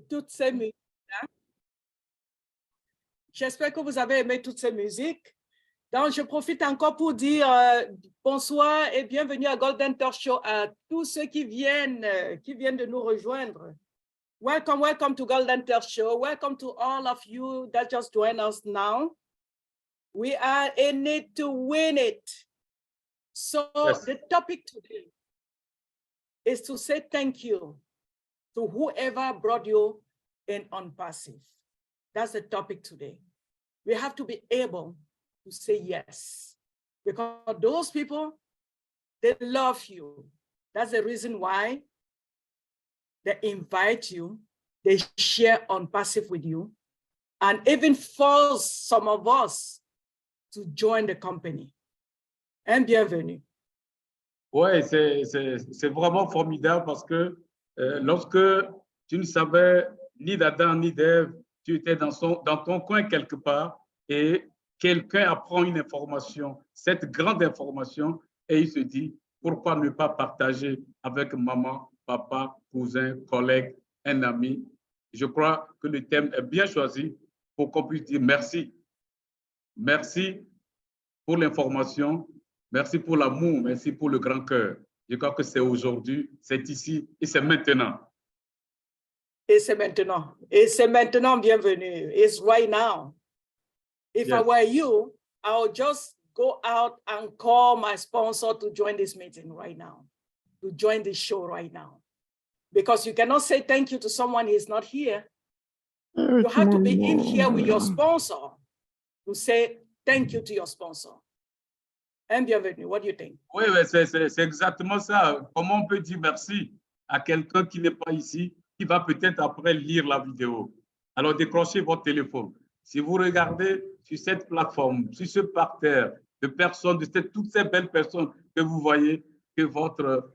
toutes ces musiques. J'espère que vous avez aimé toutes ces musiques. Donc, je profite encore pour dire bonsoir et bienvenue à Golden Touch Show à tous ceux qui viennent de nous rejoindre. Welcome, welcome to Golden Touch Show. Welcome to all of you that just joined us now. We are in it to win it. So yes. The topic today is to say thank you to whoever brought you in on passive. That's the topic today. We have to be able to say yes, because those people, they love you. That's the reason why they invite you, they share on passive with you, and even force some of us to join the company. And bienvenue. Oui, c'est vraiment formidable parce que lorsque tu ne savais ni d'Adam ni d'Ève, tu étais dans ton coin quelque part et quelqu'un apprend une information, cette grande information, et il se dit, pourquoi ne pas partager avec maman, papa, cousin, collègue, un ami? Je crois que le thème est bien choisi pour qu'on puisse dire merci. Merci pour l'information, merci pour l'amour, merci pour le grand cœur. Je crois que c'est aujourd'hui, c'est ici et c'est maintenant. Et c'est maintenant. Et c'est maintenant, bienvenue. It's right now. If I were you, I would just go out and call my sponsor to join this meeting right now, to join this show right now. Because you cannot say thank you to someone who is not here. You have to be in here with your sponsor to say thank you to your sponsor. And bienvenue, what do you think? Oui, c'est exactement ça. Comment on peut dire merci à quelqu'un qui n'est pas ici, qui va peut-être après lire la vidéo? Alors décrochez votre téléphone. Si vous regardez sur cette plateforme, sur ce parterre de personnes, toutes ces belles personnes que vous voyez, que votre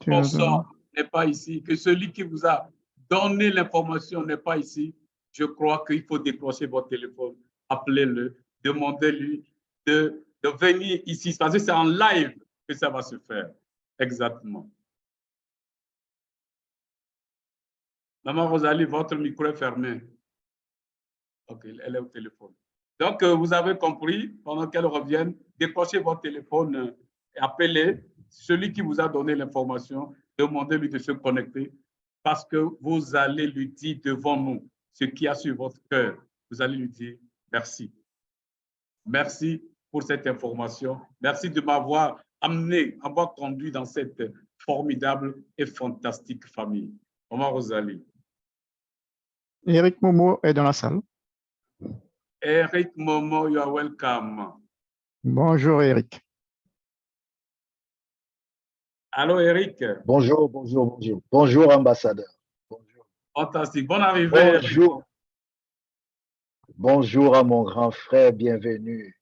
sponsor n'est pas ici, que celui qui vous a donné l'information n'est pas ici, je crois qu'il faut décrocher votre téléphone, appelez-le, demandez-lui de venir ici, parce que c'est en live que ça va se faire. Exactement. Maman Rosalie, votre micro est fermé. Ok, elle est au téléphone. Donc, vous avez compris, pendant qu'elle revienne, décrochez votre téléphone et appelez celui qui vous a donné l'information, demandez-lui de se connecter parce que vous allez lui dire devant nous ce qui a sur votre cœur. Vous allez lui dire merci. Merci pour cette information. Merci de m'avoir amené, m'avoir conduit dans cette formidable et fantastique famille. Maman Rosalie. Eric Momo est dans la salle. Eric Momo, you are welcome. Bonjour Eric. Allô Eric. Bonjour, bonjour, bonjour. Bonjour ambassadeur. Bonjour. Fantastique. Bonne arrivée. Bonjour. Eric. Bonjour à mon grand frère, bienvenue.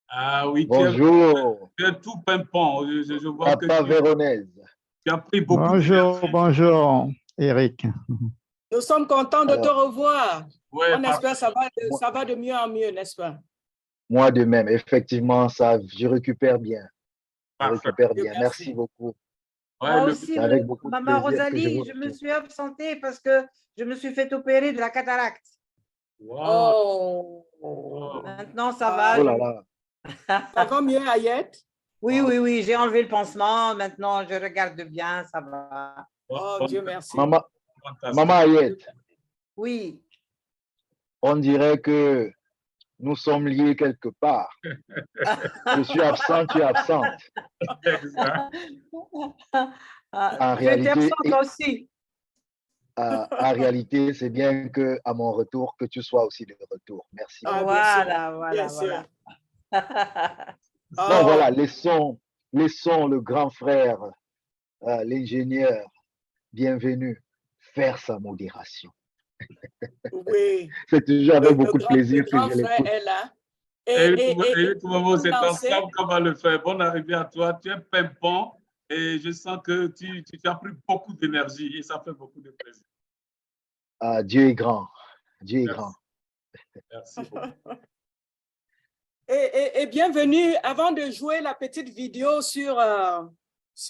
Ah oui, bonjour. Tu es tout pimpant. Je vois Papa que Véronèse. Tu as pris beaucoup bonjour, de bonjour Eric. Nous sommes contents de te revoir. Ouais, on espère que ça va de mieux en mieux, n'est-ce pas? Moi de même, effectivement, je récupère bien. Je récupère bien. Merci beaucoup. Moi aussi, Maman Rosalie, je me suis absentée parce que je me suis fait opérer de la cataracte. Wow. Maintenant, ça va. Oh là là. Ça va mieux, Ayette? Oui, oui, oui, j'ai enlevé le pansement. Maintenant, je regarde bien, ça va. Oh, Dieu merci. Maman Ayette. Oui. On dirait que nous sommes liés quelque part. Je suis absent, tu es absente. En réalité, aussi. En réalité, c'est bien qu'à mon retour, que tu sois aussi de retour. Merci. Voilà. Donc voilà, laissons le grand frère, l'ingénieur, bienvenue, faire sa modération. Oui. C'est toujours avec beaucoup de plaisir que je l'écoute. Et c'est ensemble qu'on va le faire. Bonne arrivée à toi. Tu es pimpant et je sens que tu as pris beaucoup d'énergie et ça fait beaucoup de plaisir. Dieu est grand. Dieu est grand. Merci beaucoup. Et bienvenue. Avant de jouer la petite vidéo sur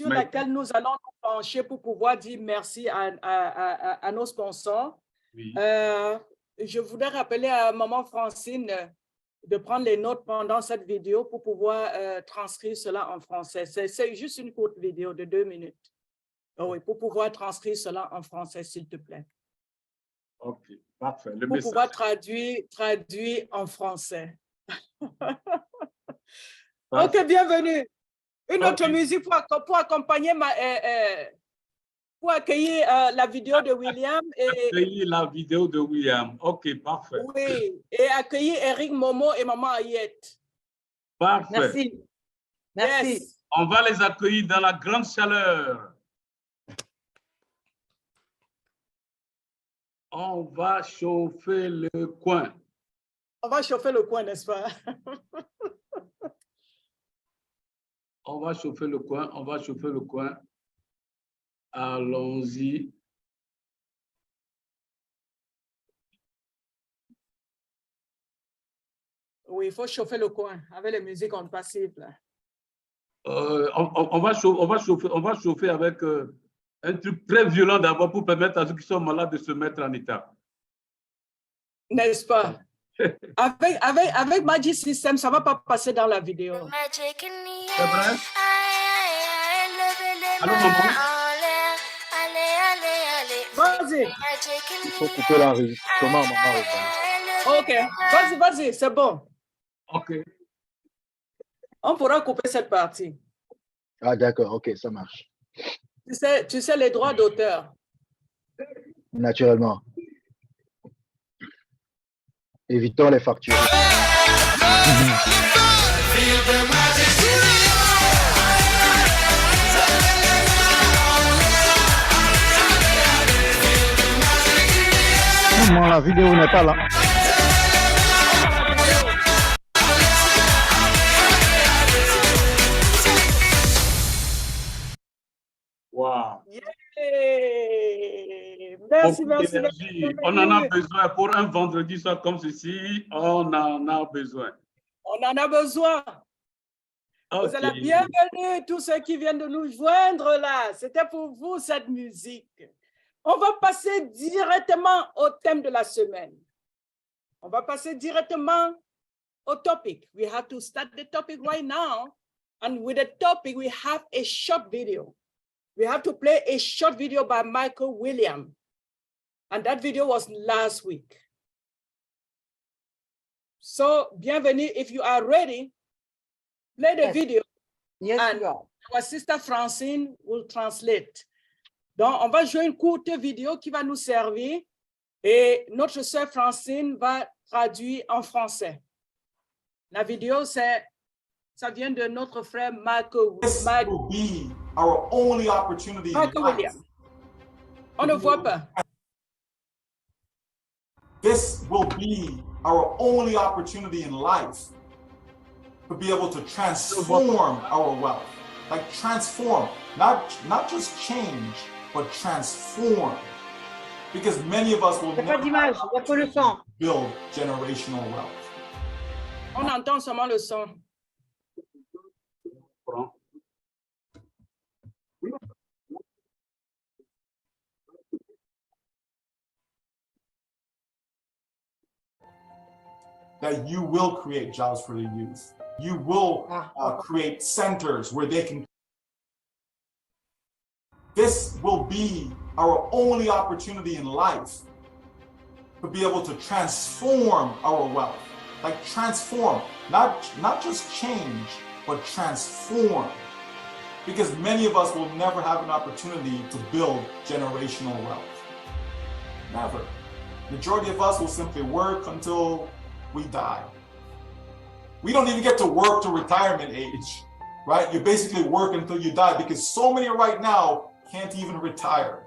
laquelle nous allons nous pencher pour pouvoir dire merci à nos sponsors, Oui. Je voudrais rappeler à Maman Francine de prendre les notes pendant cette vidéo pour pouvoir transcrire cela en français. C'est juste une courte vidéo de 2 minutes. Oh oui, pour pouvoir transcrire cela en français, s'il te plaît. OK, parfait. Le Pour message. pouvoir traduire en français. OK, bienvenue. Une autre musique pour accompagner pour accueillir la vidéo de William. Accueillir la vidéo de William. OK, parfait. Oui, et accueillir Eric Momo et Maman Ayette. Parfait. Merci. Merci. Yes. On va les accueillir dans la grande chaleur. On va chauffer le coin. On va chauffer le coin, n'est-ce pas? On va chauffer le coin, on va chauffer le coin. Allons-y. Oui, il faut chauffer le coin avec les musiques en passif. Là. On va chauffer avec un truc très violent d'abord pour permettre à ceux qui sont malades de se mettre en état. N'est-ce pas? Avec Magic System, ça ne va pas passer dans la vidéo. C'est vrai? Allô, maman? Vas-y. Il faut couper l'enregistrement, maman. OK. Vas-y, c'est bon. OK. On pourra couper cette partie. Ah, d'accord, OK, ça marche. Tu sais les droits d'auteur. Naturellement. Évitons les factures. Non, la vidéo n'est pas là. Wow. Merci. On en a besoin pour un vendredi soir comme ceci. On en a besoin. On en a besoin. Okay. Vous êtes la bienvenue, tous ceux qui viennent de nous joindre là. C'était pour vous cette musique. On va passer directement au thème de la semaine. On va passer directement au topic. We have to start the topic right now. And with the topic, we have a short video. We have to play a short video by Michael Williams. And that video was last week. So, bienvenue. If you are ready, play the video. Yes, and our sister Francine will translate. Donc, on va jouer une courte vidéo qui va nous servir et notre sœur Francine va traduire en français. La vidéo, ça vient de notre frère Michael Williams. Our only opportunity in life. On ne voit pas. This will be our only opportunity in life to be able to transform our wealth. Like transform, not just change, but transform. Because many of us will never build generational wealth. On entend seulement le son. That you will create jobs for the youth. You will create centers where they can. This will be our only opportunity in life to be able to transform our wealth. Like transform, not just change, but transform. Because many of us will never have an opportunity to build generational wealth. Never. Majority of us will simply work until we die. We don't even get to work to retirement age, right? You basically work until you die because so many right now can't even retire.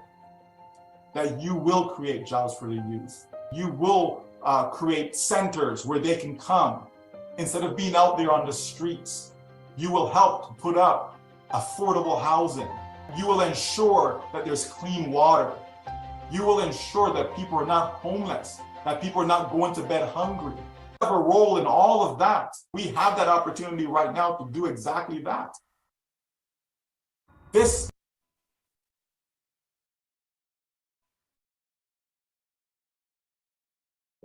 That you will create jobs for the youth. You will create centers where they can come instead of being out there on the streets. You will help to put up affordable housing. You will ensure that there's clean water. You will ensure that people are not homeless, that people are not going to bed hungry. We have a role in all of that. We have that opportunity right now to do exactly that. This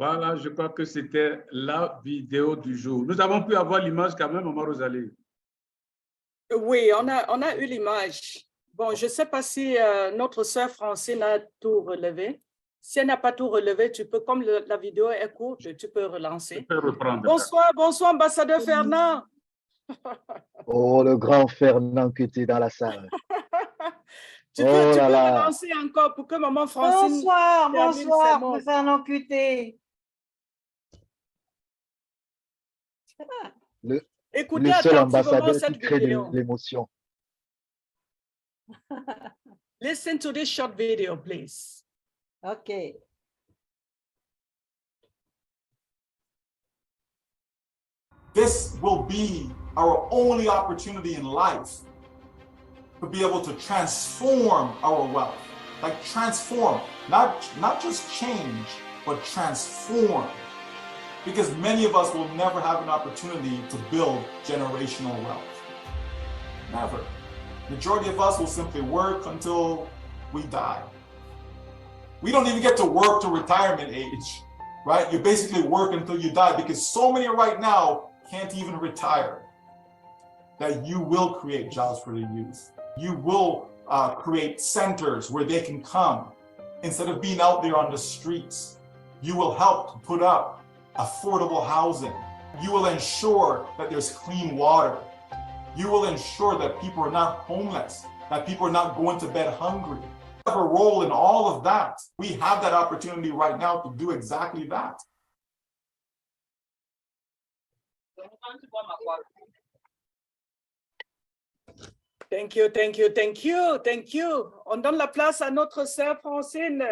Voilà, je crois que c'était la vidéo du jour. Nous avons pu avoir l'image quand même, Maman Rosalie. Oui, on a eu l'image. Bon, je ne sais pas si notre sœur Francine a tout relevé. Si elle n'a pas tout relevé, tu peux, comme la vidéo est courte, tu peux relancer. Je peux reprendre. Bonsoir, bonsoir, ambassadeur Fernand. Oh, le grand Fernand qui était dans la salle. Tu peux relancer encore pour que maman Francine... Bonsoir, bonsoir, Fernand Cuté. Écoutez le seul attentivement ambassadeur cette qui crée vidéo. de l'émotion. Listen to this short video, please. Okay. This will be our only opportunity in life to be able to transform our wealth. Like transform, not just change, but transform. Because many of us will never have an opportunity to build generational wealth. Never. Majority of us will simply work until we die. We don't even get to work to retirement age, right? You basically work until you die, because so many right now can't even retire. That you will create jobs for the youth. You will create centers where they can come instead of being out there on the streets. You will help to put up affordable housing. You will ensure that there's clean water. You will ensure that people are not homeless, that people are not going to bed hungry. We have a role in all of that. We have that opportunity right now to do exactly that. Thank you, thank you, thank you, thank you. On donne la place à notre sœur Francine.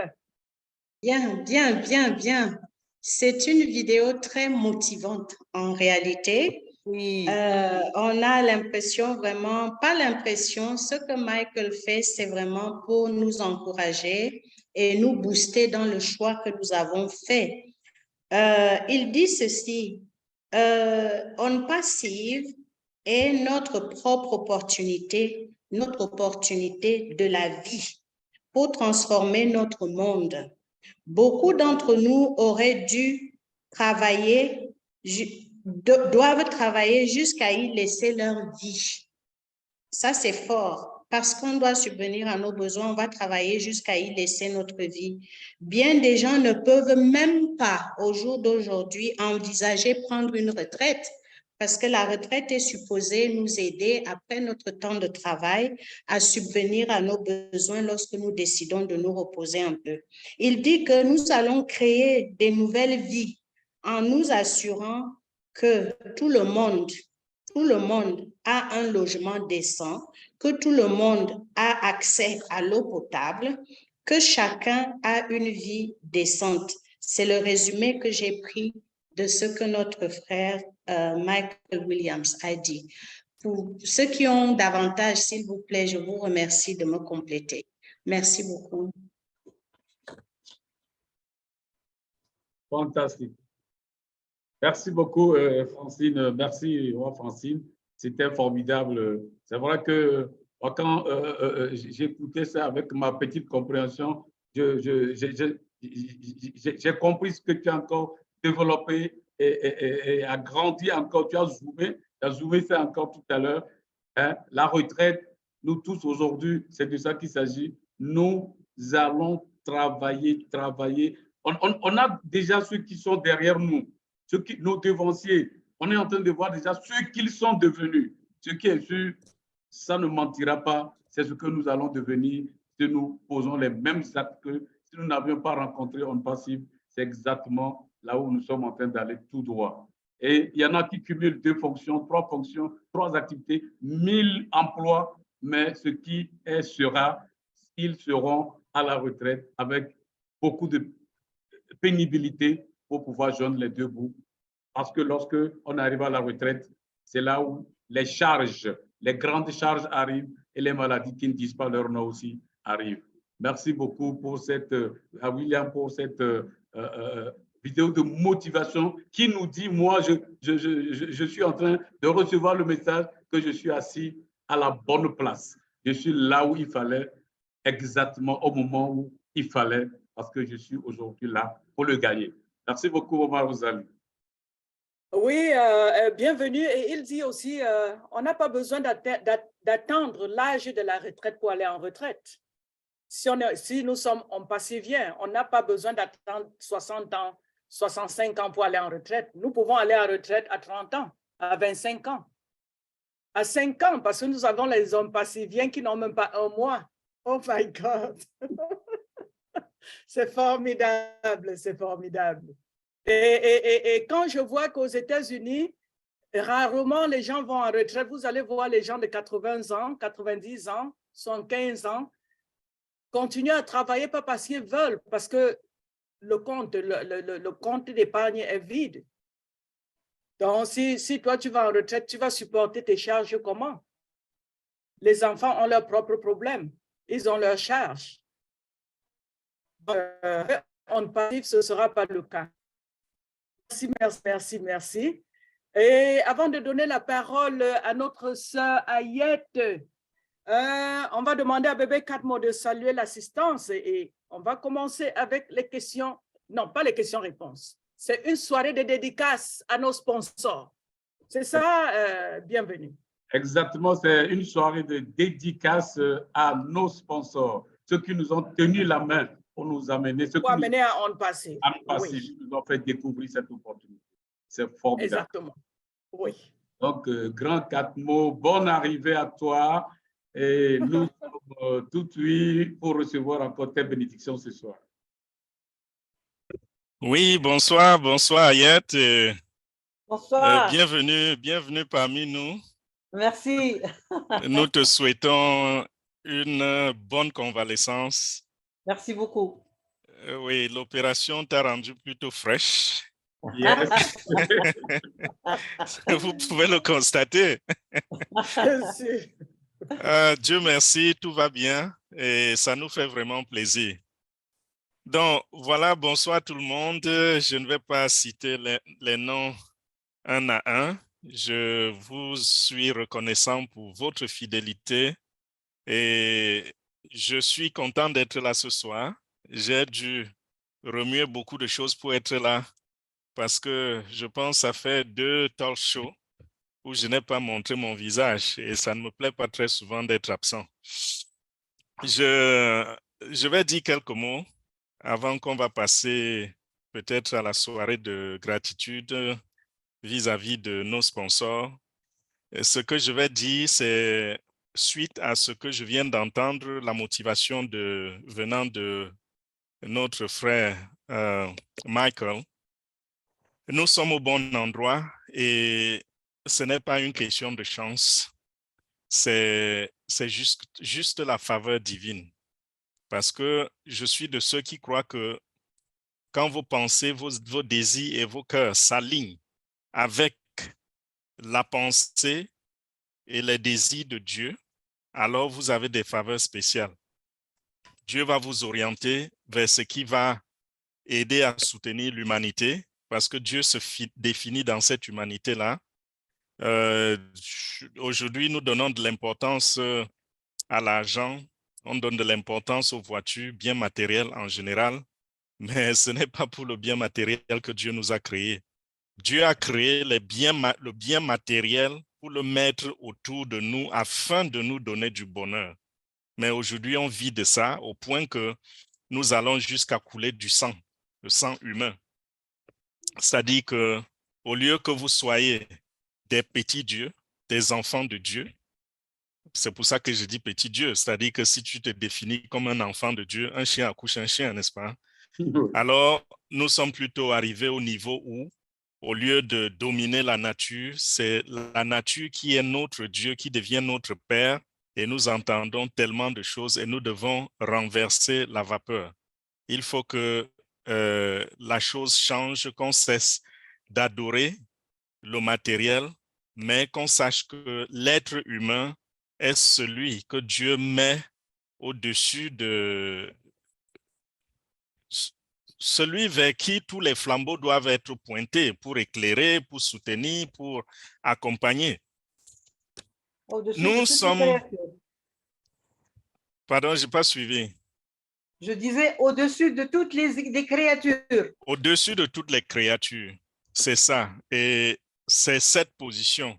Bien, bien, bien, bien. C'est une vidéo très motivante en réalité. Oui. On a l'impression vraiment, pas l'impression, ce que Michael fait, c'est vraiment pour nous encourager et nous booster dans le choix que nous avons fait. Il dit ceci, on passive est notre propre opportunité de la vie pour transformer notre monde. Beaucoup d'entre nous auraient dû travailler, doivent travailler jusqu'à y laisser leur vie. Ça, c'est fort. Parce qu'on doit subvenir à nos besoins, on va travailler jusqu'à y laisser notre vie. Bien des gens ne peuvent même pas, au jour d'aujourd'hui, envisager prendre une retraite, parce que la retraite est supposée nous aider, après notre temps de travail, à subvenir à nos besoins lorsque nous décidons de nous reposer un peu. Il dit que nous allons créer des nouvelles vies en nous assurant que tout le monde a un logement décent, que tout le monde a accès à l'eau potable, que chacun a une vie décente. C'est le résumé que j'ai pris de ce que notre frère Michael Williams a dit. Pour ceux qui ont davantage, s'il vous plaît, je vous remercie de me compléter. Merci beaucoup. Fantastique. Merci beaucoup, Francine. Merci, Francine. C'était formidable. C'est vrai que quand j'écoutais ça avec ma petite compréhension, j'ai compris ce que tu as encore développé et agrandi encore. Tu as zoomé ça encore tout à l'heure. Hein? La retraite, nous tous aujourd'hui, c'est de ça qu'il s'agit. Nous allons travailler. On a déjà ceux qui sont derrière nous. Nos devanciers, on est en train de voir déjà ce qu'ils sont devenus. Ce qui est sûr, ça ne mentira pas, c'est ce que nous allons devenir si nous posons les mêmes actes que si nous n'avions pas rencontré un passif. C'est exactement là où nous sommes en train d'aller tout droit. Et il y en a qui cumulent 2 fonctions, 3 activités, 1000 emplois, mais ce qui sera, ils seront à la retraite avec beaucoup de pénibilité pour pouvoir joindre les 2 bouts. Parce que lorsque on arrive à la retraite, c'est là où les charges, les grandes charges arrivent et les maladies qui ne disent pas leur nom aussi arrivent. Merci beaucoup pour à William pour cette vidéo de motivation qui nous dit, moi, je suis en train de recevoir le message que je suis assis à la bonne place. Je suis là où il fallait, exactement au moment où il fallait, parce que je suis aujourd'hui là pour le gagner. Merci beaucoup, Omar Rosalie. Oui, bienvenue. Et il dit aussi, on n'a pas besoin d'attendre l'âge de la retraite pour aller en retraite. Si nous sommes, on passivien, on n'a pas besoin d'attendre 60 ans, 65 ans pour aller en retraite. Nous pouvons aller en retraite à 30 ans, à 25 ans, à 5 ans, parce que nous avons les hommes passiviens qui n'ont même pas un mois. Oh my God! C'est formidable, c'est formidable. Et quand je vois qu'aux États-Unis, rarement les gens vont en retraite, vous allez voir les gens de 80 ans, 90 ans, 75 ans, continuer à travailler pas parce qu'ils veulent, parce que le compte d'épargne est vide. Donc, si toi, tu vas en retraite, tu vas supporter tes charges comment? Les enfants ont leurs propres problèmes. Ils ont leurs charges. En passif, ce ne sera pas le cas. Merci. Et avant de donner la parole à notre sœur Ayette, on va demander à Bébé Katmo de saluer l'assistance et on va commencer avec les questions, non, pas les questions-réponses. C'est une soirée de dédicace à nos sponsors. C'est ça, bienvenue. Exactement, c'est une soirée de dédicace à nos sponsors, ceux qui nous ont tenu la main pour nous amener, pour amener à On Passif. Oui. Nous ont fait découvrir cette opportunité. C'est formidable. Exactement, oui. Donc, Grand Katmo, bonne arrivée à toi. Et nous sommes tout oui pour recevoir encore tes bénédictions ce soir. Oui, bonsoir Ayette. Bonsoir. Bienvenue parmi nous. Merci. Nous te souhaitons une bonne convalescence. Merci beaucoup. Oui, l'opération t'a rendu plutôt fraîche. Yes. Vous pouvez le constater. Dieu merci, tout va bien et ça nous fait vraiment plaisir. Donc, voilà, bonsoir tout le monde. Je ne vais pas citer les noms un à un. Je vous suis reconnaissant pour votre fidélité et je suis content d'être là ce soir. J'ai dû remuer beaucoup de choses pour être là parce que je pense que ça fait 2 talk shows où je n'ai pas montré mon visage et ça ne me plaît pas très souvent d'être absent. Je vais dire quelques mots avant qu'on va passer peut-être à la soirée de gratitude vis-à-vis de nos sponsors. Et ce que je vais dire, c'est suite à ce que je viens d'entendre, la motivation venant de notre frère Michael. Nous sommes au bon endroit et ce n'est pas une question de chance, c'est juste la faveur divine. Parce que je suis de ceux qui croient que quand vos pensées, vos désirs et vos cœurs s'alignent avec la pensée et les désirs de Dieu, alors vous avez des faveurs spéciales. Dieu va vous orienter vers ce qui va aider à soutenir l'humanité, parce que Dieu se définit dans cette humanité-là. Aujourd'hui, nous donnons de l'importance à l'argent, on donne de l'importance aux voitures, biens matériels en général, mais ce n'est pas pour le bien matériel que Dieu nous a créés. Dieu a créé le bien matériel pour le mettre autour de nous afin de nous donner du bonheur. Mais aujourd'hui, on vit de ça au point que nous allons jusqu'à couler du sang, le sang humain. C'est-à-dire qu'au lieu que vous soyez des petits dieux, des enfants de Dieu, c'est pour ça que je dis petit Dieu, c'est-à-dire que si tu te définis comme un enfant de Dieu, un chien accouche un chien, n'est-ce pas? Alors, nous sommes plutôt arrivés au niveau où, au lieu de dominer la nature, c'est la nature qui est notre Dieu, qui devient notre Père, et nous entendons tellement de choses et nous devons renverser la vapeur. Il faut que la chose change, qu'on cesse d'adorer le matériel, mais qu'on sache que l'être humain est celui que Dieu met au-dessus de celui vers qui tous les flambeaux doivent être pointés pour éclairer, pour soutenir, pour accompagner. Nous sommes... Pardon, je n'ai pas suivi. Je disais au-dessus de toutes les créatures. Au-dessus de toutes les créatures. C'est ça. Et c'est cette position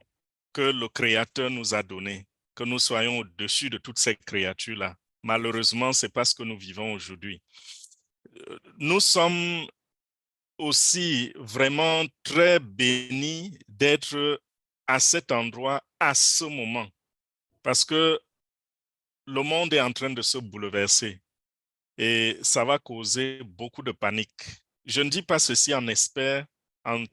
que le Créateur nous a donnée, que nous soyons au-dessus de toutes ces créatures-là. Malheureusement, c'est pas ce que nous vivons aujourd'hui. Nous sommes aussi vraiment très bénis d'être à cet endroit, à ce moment, parce que le monde est en train de se bouleverser et ça va causer beaucoup de panique. Je ne dis pas ceci en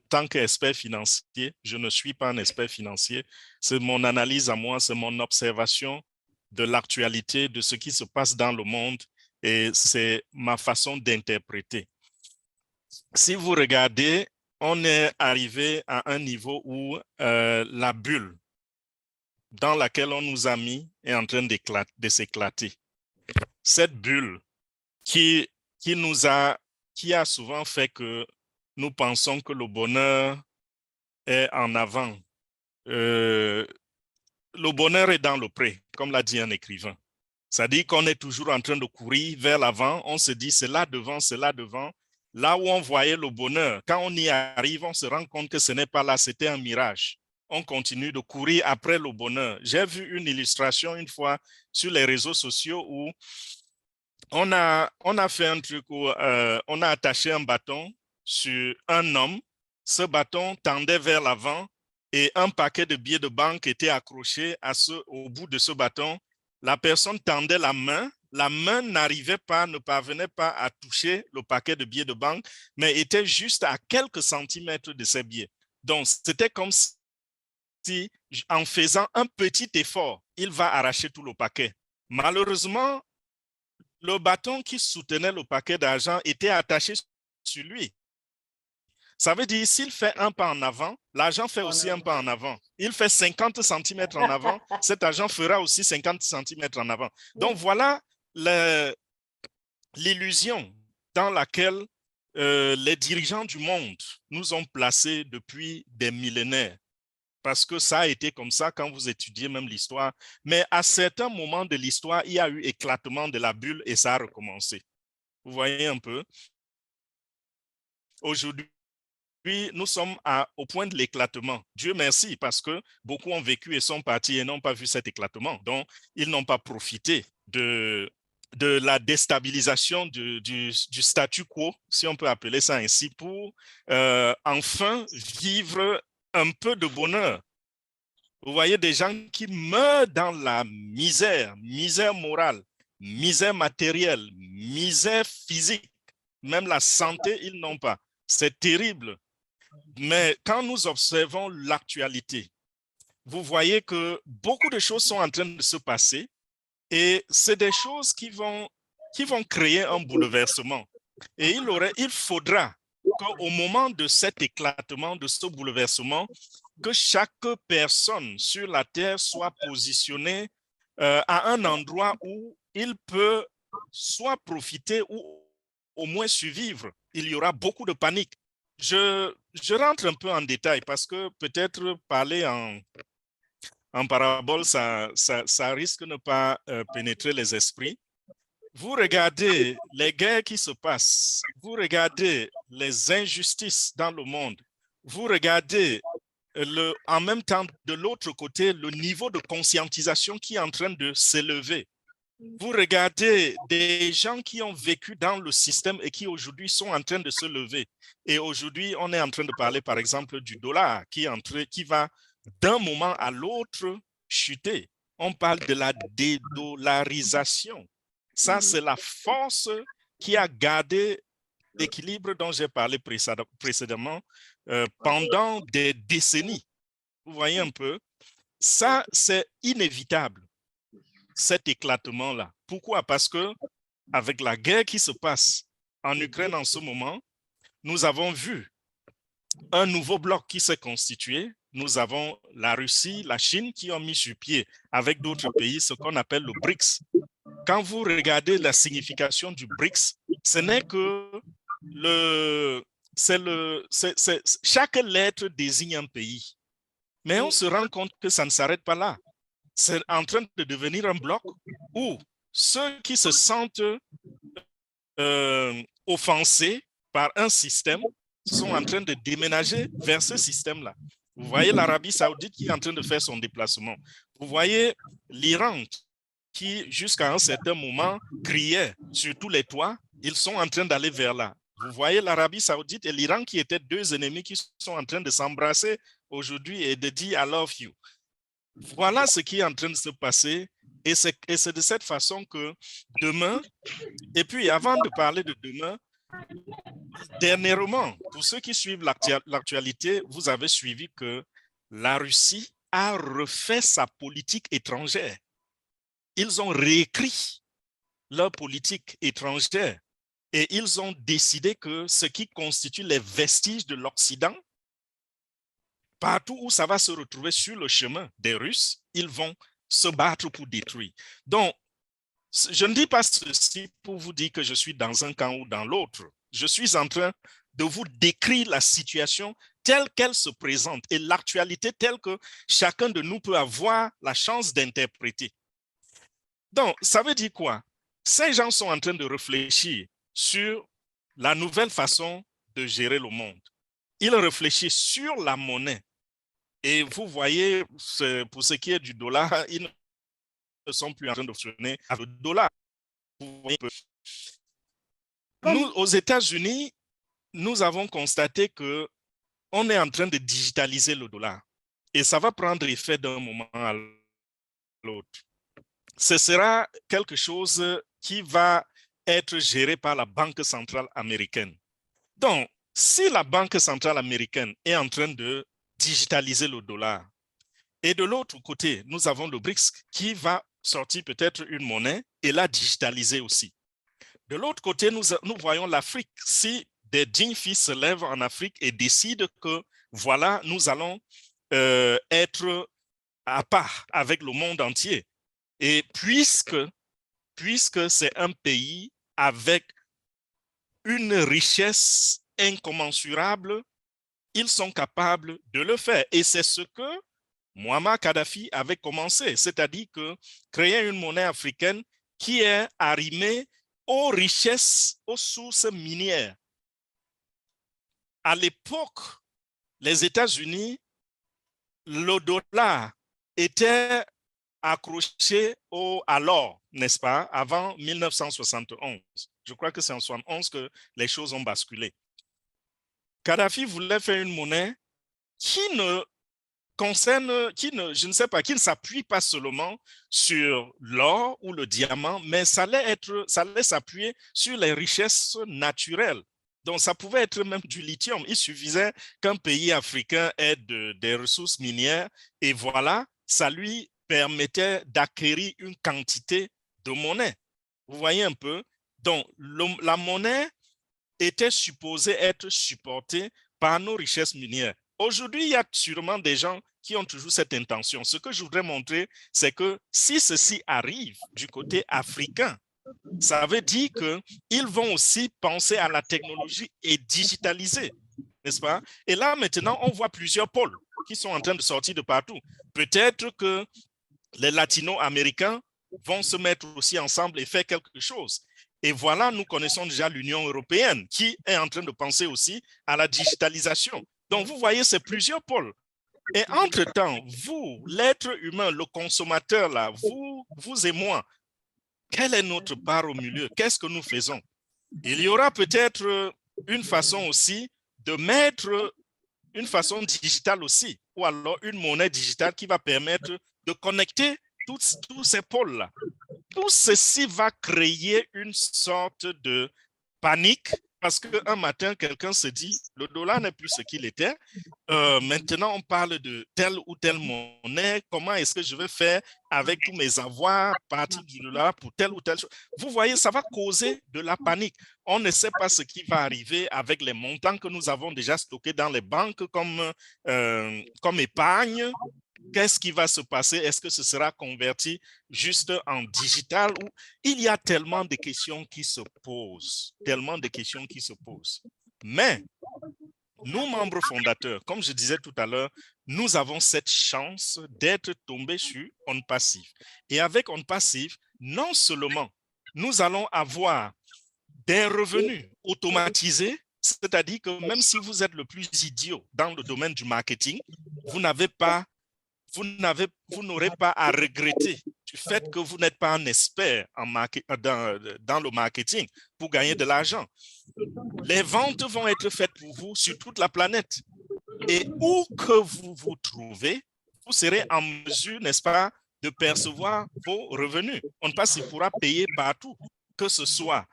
tant qu'expert financier. Je ne suis pas un expert financier. C'est mon analyse à moi, c'est mon observation de l'actualité, de ce qui se passe dans le monde et c'est ma façon d'interpréter. Si vous regardez, on est arrivé à un niveau où la bulle dans laquelle on nous a mis est en train de s'éclater. Cette bulle qui a souvent fait que nous pensons que le bonheur est en avant. Le bonheur est dans le pré, comme l'a dit un écrivain. C'est-à-dire qu'on est toujours en train de courir vers l'avant. On se dit, c'est là devant, c'est là devant. Là où on voyait le bonheur, quand on y arrive, on se rend compte que ce n'est pas là, c'était un mirage. On continue de courir après le bonheur. J'ai vu une illustration une fois sur les réseaux sociaux où on a fait un truc où on a attaché un bâton sur un homme. Ce bâton tendait vers l'avant et un paquet de billets de banque était accroché au bout de ce bâton. La personne tendait la main ne parvenait pas à toucher le paquet de billets de banque, mais était juste à quelques centimètres de ces billets. Donc, c'était comme si, en faisant un petit effort, il va arracher tout le paquet. Malheureusement, le bâton qui soutenait le paquet d'argent était attaché sur lui. Ça veut dire, s'il fait un pas en avant, l'argent fait aussi un pas en avant. Il fait 50 cm en avant, cet argent fera aussi 50 cm en avant. Donc, voilà l'illusion dans laquelle les dirigeants du monde nous ont placés depuis des millénaires. Parce que ça a été comme ça quand vous étudiez même l'histoire. Mais à certains moments de l'histoire, il y a eu éclatement de la bulle et ça a recommencé. Vous voyez un peu? Aujourd'hui, nous sommes au point de l'éclatement. Dieu merci, parce que beaucoup ont vécu et sont partis et n'ont pas vu cet éclatement. Donc, ils n'ont pas profité de la déstabilisation du statu quo, si on peut appeler ça ainsi, pour enfin vivre un peu de bonheur. Vous voyez des gens qui meurent dans la misère morale, misère matérielle, misère physique, même la santé, ils n'ont pas. C'est terrible. Mais quand nous observons l'actualité, vous voyez que beaucoup de choses sont en train de se passer et c'est des choses qui vont créer un bouleversement. Et il faudra qu'au moment de cet éclatement, de ce bouleversement, que chaque personne sur la terre soit positionnée à un endroit où il peut soit profiter ou au moins survivre. Il y aura beaucoup de panique. Je rentre un peu en détail parce que peut-être parler en parabole, ça risque de ne pas pénétrer les esprits. Vous regardez les guerres qui se passent, vous regardez les injustices dans le monde, vous regardez en même temps de l'autre côté le niveau de conscientisation qui est en train de s'élever. Vous regardez des gens qui ont vécu dans le système et qui aujourd'hui sont en train de se lever. Et aujourd'hui, on est en train de parler par exemple du dollar qui va d'un moment à l'autre chuter. On parle de la dédollarisation. Ça, c'est la force qui a gardé l'équilibre dont j'ai parlé précédemment pendant des décennies. Vous voyez un peu? Ça, c'est inévitable, cet éclatement-là. Pourquoi? Parce que avec la guerre qui se passe en Ukraine en ce moment, nous avons vu un nouveau bloc qui s'est constitué. Nous avons la Russie, la Chine qui ont mis sur pied avec d'autres pays ce qu'on appelle le BRICS. Quand vous regardez la signification du BRICS, ce n'est que chaque lettre désigne un pays. Mais on se rend compte que ça ne s'arrête pas là. C'est en train de devenir un bloc où ceux qui se sentent offensés par un système sont en train de déménager vers ce système-là. Vous voyez l'Arabie Saoudite qui est en train de faire son déplacement. Vous voyez l'Iran qui, jusqu'à un certain moment, criait sur tous les toits. Ils sont en train d'aller vers là. Vous voyez l'Arabie Saoudite et l'Iran qui étaient deux ennemis qui sont en train de s'embrasser aujourd'hui et de dire « I love you ». Voilà ce qui est en train de se passer. Et c'est de cette façon que demain, et puis avant de parler de demain, dernièrement, pour ceux qui suivent l'actualité, vous avez suivi que la Russie a refait sa politique étrangère. Ils ont réécrit leur politique étrangère et ils ont décidé que ce qui constitue les vestiges de l'Occident, partout où ça va se retrouver sur le chemin des Russes, ils vont se battre pour détruire. Donc, je ne dis pas ceci pour vous dire que je suis dans un camp ou dans l'autre. Je suis en train de vous décrire la situation telle qu'elle se présente et l'actualité telle que chacun de nous peut avoir la chance d'interpréter. Donc, ça veut dire quoi? Ces gens sont en train de réfléchir sur la nouvelle façon de gérer le monde. Ils réfléchissent sur la monnaie. Et vous voyez, pour ce qui est du dollar, ils ne sont plus en train de fonctionner avec le dollar. Vous voyez, nous, aux États-Unis, nous avons constaté qu'on est en train de digitaliser le dollar. Et ça va prendre effet d'un moment à l'autre. Ce sera quelque chose qui va être géré par la Banque centrale américaine. Donc, si la Banque centrale américaine est en train de digitaliser le dollar, et de l'autre côté, nous avons le BRICS qui va sortir peut-être une monnaie et la digitaliser aussi. De l'autre côté, nous voyons l'Afrique. Si des dignes fils se lèvent en Afrique et décident que, voilà, nous allons être à part avec le monde entier. Et puisque c'est un pays avec une richesse incommensurable, ils sont capables de le faire. Et c'est ce que Muammar Kadhafi avait commencé, c'est-à-dire que créer une monnaie africaine qui est arrimée aux richesses, aux sources minières. À l'époque, les États-Unis, le dollar était accroché à l'or, n'est-ce pas, avant 1971. Je crois que c'est en 1971 que les choses ont basculé. Kadhafi voulait faire une monnaie qui ne s'appuie pas seulement sur l'or ou le diamant, mais ça allait s'appuyer sur les richesses naturelles. Donc, ça pouvait être même du lithium. Il suffisait qu'un pays africain ait des ressources minières et voilà, ça lui permettait d'acquérir une quantité de monnaie. Vous voyez un peu? Donc, la monnaie était supposée être supportée par nos richesses minières. Aujourd'hui, il y a sûrement des gens qui ont toujours cette intention. Ce que je voudrais montrer, c'est que si ceci arrive du côté africain, ça veut dire qu'ils vont aussi penser à la technologie et digitaliser, n'est-ce pas? Et là, maintenant, on voit plusieurs pôles qui sont en train de sortir de partout. Peut-être que les latino-américains vont se mettre aussi ensemble et faire quelque chose. Et voilà, nous connaissons déjà l'Union européenne qui est en train de penser aussi à la digitalisation. Donc, vous voyez, c'est plusieurs pôles. Et entre-temps, vous, l'être humain, le consommateur, là, vous et moi, quelle est notre part au milieu? Qu'est-ce que nous faisons? Il y aura peut-être une façon aussi de mettre une façon digitale aussi, ou alors une monnaie digitale qui va permettre de connecter tous ces pôles-là. Tout ceci va créer une sorte de panique parce qu'un matin, quelqu'un se dit, le dollar n'est plus ce qu'il était. Maintenant, on parle de telle ou telle monnaie. Comment est-ce que je vais faire avec tous mes avoirs partir du dollar pour telle ou telle chose? Vous voyez, ça va causer de la panique. On ne sait pas ce qui va arriver avec les montants que nous avons déjà stockés dans les banques comme épargne. Qu'est-ce qui va se passer? Est-ce que ce sera converti juste en digital? Ou il y a tellement de questions qui se posent, Mais nous, membres fondateurs, comme je disais tout à l'heure, nous avons cette chance d'être tombés sur OnPassive. Et avec OnPassive, non seulement nous allons avoir des revenus automatisés, c'est-à-dire que même si vous êtes le plus idiot dans le domaine du marketing, vous n'aurez pas à regretter du fait que vous n'êtes pas un expert dans le marketing pour gagner de l'argent. Les ventes vont être faites pour vous sur toute la planète. Et où que vous vous trouvez, vous serez en mesure, n'est-ce pas, de percevoir vos revenus. On ne passe, il pourra payer partout, que ce soit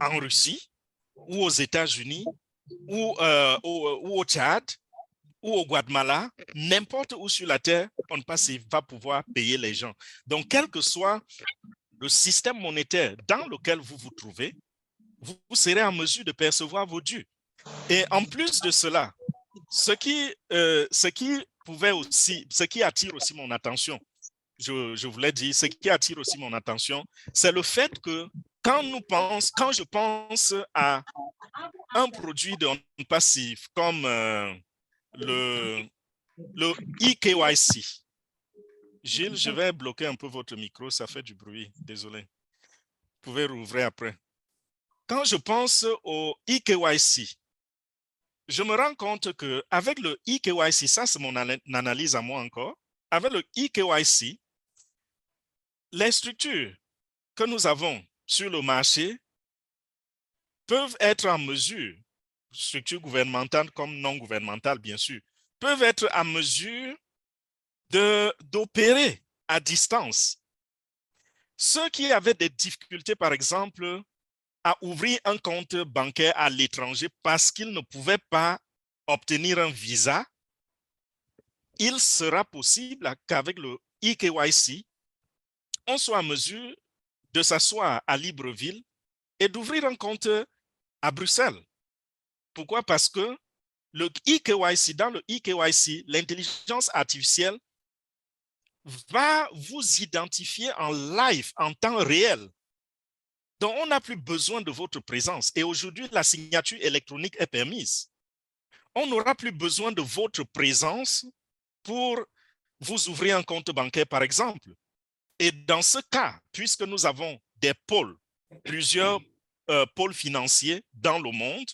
en Russie, ou aux États-Unis, ou au Tchad, ou au Guatemala, n'importe où sur la terre, on ne passe, il va pouvoir payer les gens. Donc, quel que soit le système monétaire dans lequel vous vous trouvez, vous serez en mesure de percevoir vos dus. Et en plus de cela, ce qui attire aussi mon attention, je voulais dire, ce qui attire aussi mon attention, c'est le fait que quand je pense à un produit de passif comme le eKYC. Gilles, je vais bloquer un peu votre micro, ça fait du bruit, désolé. Vous pouvez rouvrir après. Quand je pense au eKYC, je me rends compte qu'avec le eKYC, ça c'est mon analyse à moi encore, avec le eKYC, les structures que nous avons sur le marché peuvent être en mesure, structures gouvernementales comme non gouvernementales bien sûr, peuvent être en mesure d'opérer à distance. Ceux qui avaient des difficultés, par exemple, à ouvrir un compte bancaire à l'étranger parce qu'ils ne pouvaient pas obtenir un visa, il sera possible qu'avec le eKYC, on soit en mesure de s'asseoir à Libreville et d'ouvrir un compte à Bruxelles. Pourquoi? Parce que dans le eKYC, l'intelligence artificielle va vous identifier en live, en temps réel. Donc, on n'a plus besoin de votre présence. Et aujourd'hui, la signature électronique est permise. On n'aura plus besoin de votre présence pour vous ouvrir un compte bancaire, par exemple. Et dans ce cas, puisque nous avons des pôles, plusieurs pôles financiers dans le monde,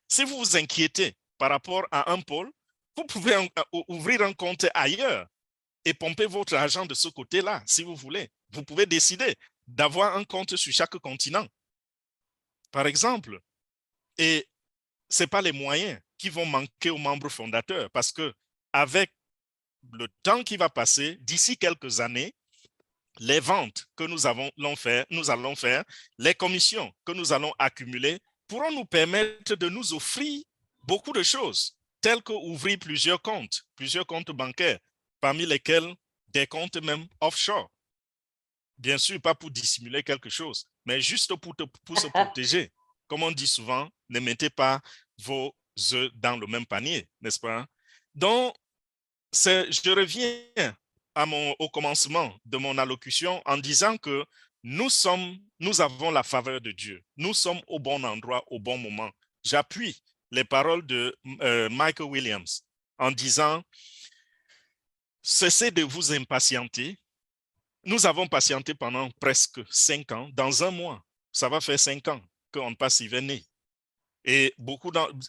si vous vous inquiétez par rapport à un pôle, vous pouvez ouvrir un compte ailleurs et pomper votre argent de ce côté-là, si vous voulez. Vous pouvez décider d'avoir un compte sur chaque continent, par exemple. Et ce n'est pas les moyens qui vont manquer aux membres fondateurs parce qu'avec le temps qui va passer, d'ici quelques années, les ventes que nous allons faire, les commissions que nous allons accumuler pourront nous permettre de nous offrir beaucoup de choses, telles qu'ouvrir plusieurs comptes bancaires, parmi lesquels des comptes même offshore. Bien sûr, pas pour dissimuler quelque chose, mais juste pour se protéger. Comme on dit souvent, ne mettez pas vos œufs dans le même panier, n'est-ce pas? Donc, je reviens au commencement de mon allocution en disant que nous avons la faveur de Dieu. Nous sommes au bon endroit, au bon moment. J'appuie les paroles de Michael Williams en disant « Cessez de vous impatienter. Nous avons patienté pendant presque 5 ans. Dans un mois, ça va faire 5 ans qu'on passe hiverné. Et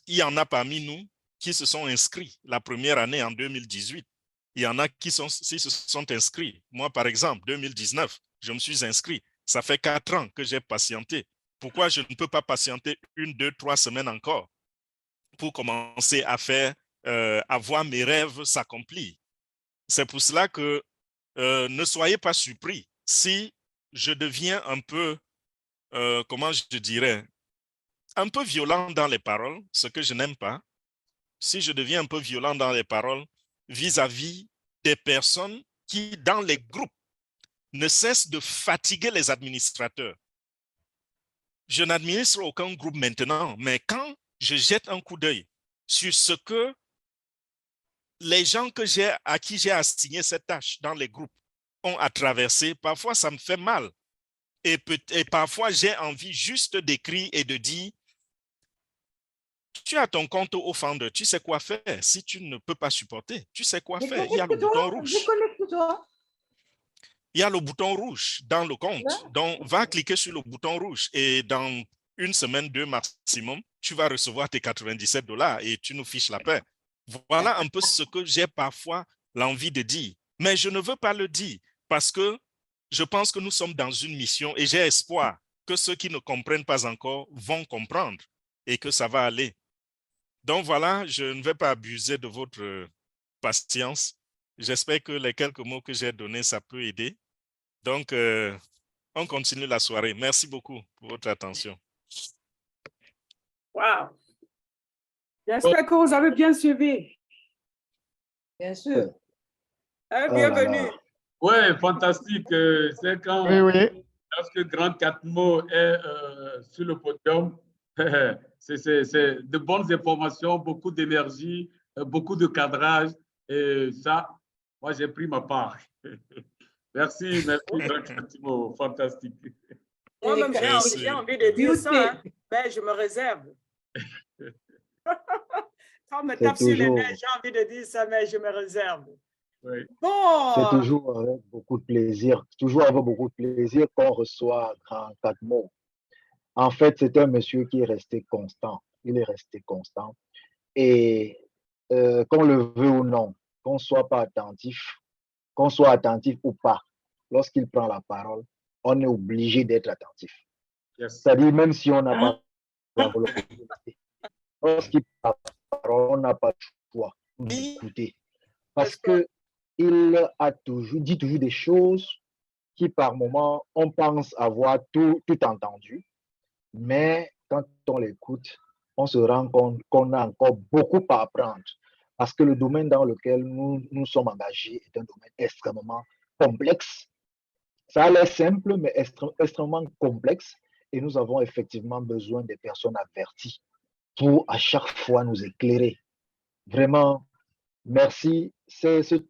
il y en a parmi nous qui se sont inscrits la première année en 2018. Il y en a qui se sont inscrits. Moi, par exemple, 2019, je me suis inscrit. Ça fait 4 ans que j'ai patienté. Pourquoi je ne peux pas patienter 1, 2, 3 semaines encore pour commencer à voir mes rêves s'accomplir? C'est pour cela que ne soyez pas surpris si je deviens un peu, comment je dirais, un peu violent dans les paroles, ce que je n'aime pas. Si je deviens un peu violent dans les paroles vis-à-vis des personnes qui, dans les groupes, ne cessent de fatiguer les administrateurs. Je n'administre aucun groupe maintenant, mais quand je jette un coup d'œil sur ce que les gens à qui j'ai assigné cette tâche dans les groupes ont à traverser, parfois ça me fait mal. Et parfois j'ai envie juste d'écrire et de dire, tu as ton compte au Founder, tu sais quoi faire. Si tu ne peux pas supporter, tu sais quoi faire. Il y a le bouton rouge. Il y a le bouton rouge dans le compte. Donc, va cliquer sur le bouton rouge et dans une semaine, 2 maximum, tu vas recevoir tes $97 et tu nous fiches la paix. Voilà un peu ce que j'ai parfois l'envie de dire. Mais je ne veux pas le dire parce que je pense que nous sommes dans une mission et j'ai espoir que ceux qui ne comprennent pas encore vont comprendre et que ça va aller. Donc voilà, je ne vais pas abuser de votre patience. J'espère que les quelques mots que j'ai donnés, ça peut aider. Donc, on continue la soirée. Merci beaucoup pour votre attention. Wow. J'espère que vous avez bien suivi. Bien sûr. Bienvenue. Oui, fantastique. C'est quand lorsque Grand Catmo est sur le podium, c'est de bonnes informations, beaucoup d'énergie, beaucoup de cadrage. Et ça, moi, j'ai pris ma part. Merci, Grand Catmo. Fantastique. Moi-même, j'ai envie de dire ça, hein, mais je me réserve. Quand on me tape sur les nerfs, j'ai envie de dire ça, mais je me réserve. Oui. Bon. C'est toujours avec beaucoup de plaisir, qu'on reçoit Grand Catmo. En fait, c'est un monsieur qui est resté constant. Il est resté constant. Et qu'on le veut ou non, qu'on soit attentif ou pas, lorsqu'il prend la parole, on est obligé d'être attentif. Yes. C'est-à-dire, même si on n'a pas la volonté, lorsqu'il prend la parole, on n'a pas le choix d'écouter. Parce qu'il dit toujours des choses qui, par moments, on pense avoir tout entendu. Mais quand on l'écoute, on se rend compte qu'on a encore beaucoup à apprendre. Parce que le domaine dans lequel nous sommes engagés est un domaine extrêmement complexe. Ça a l'air simple, mais extrêmement complexe. Et nous avons effectivement besoin des personnes averties pour à chaque fois nous éclairer. Vraiment, merci. C'est cette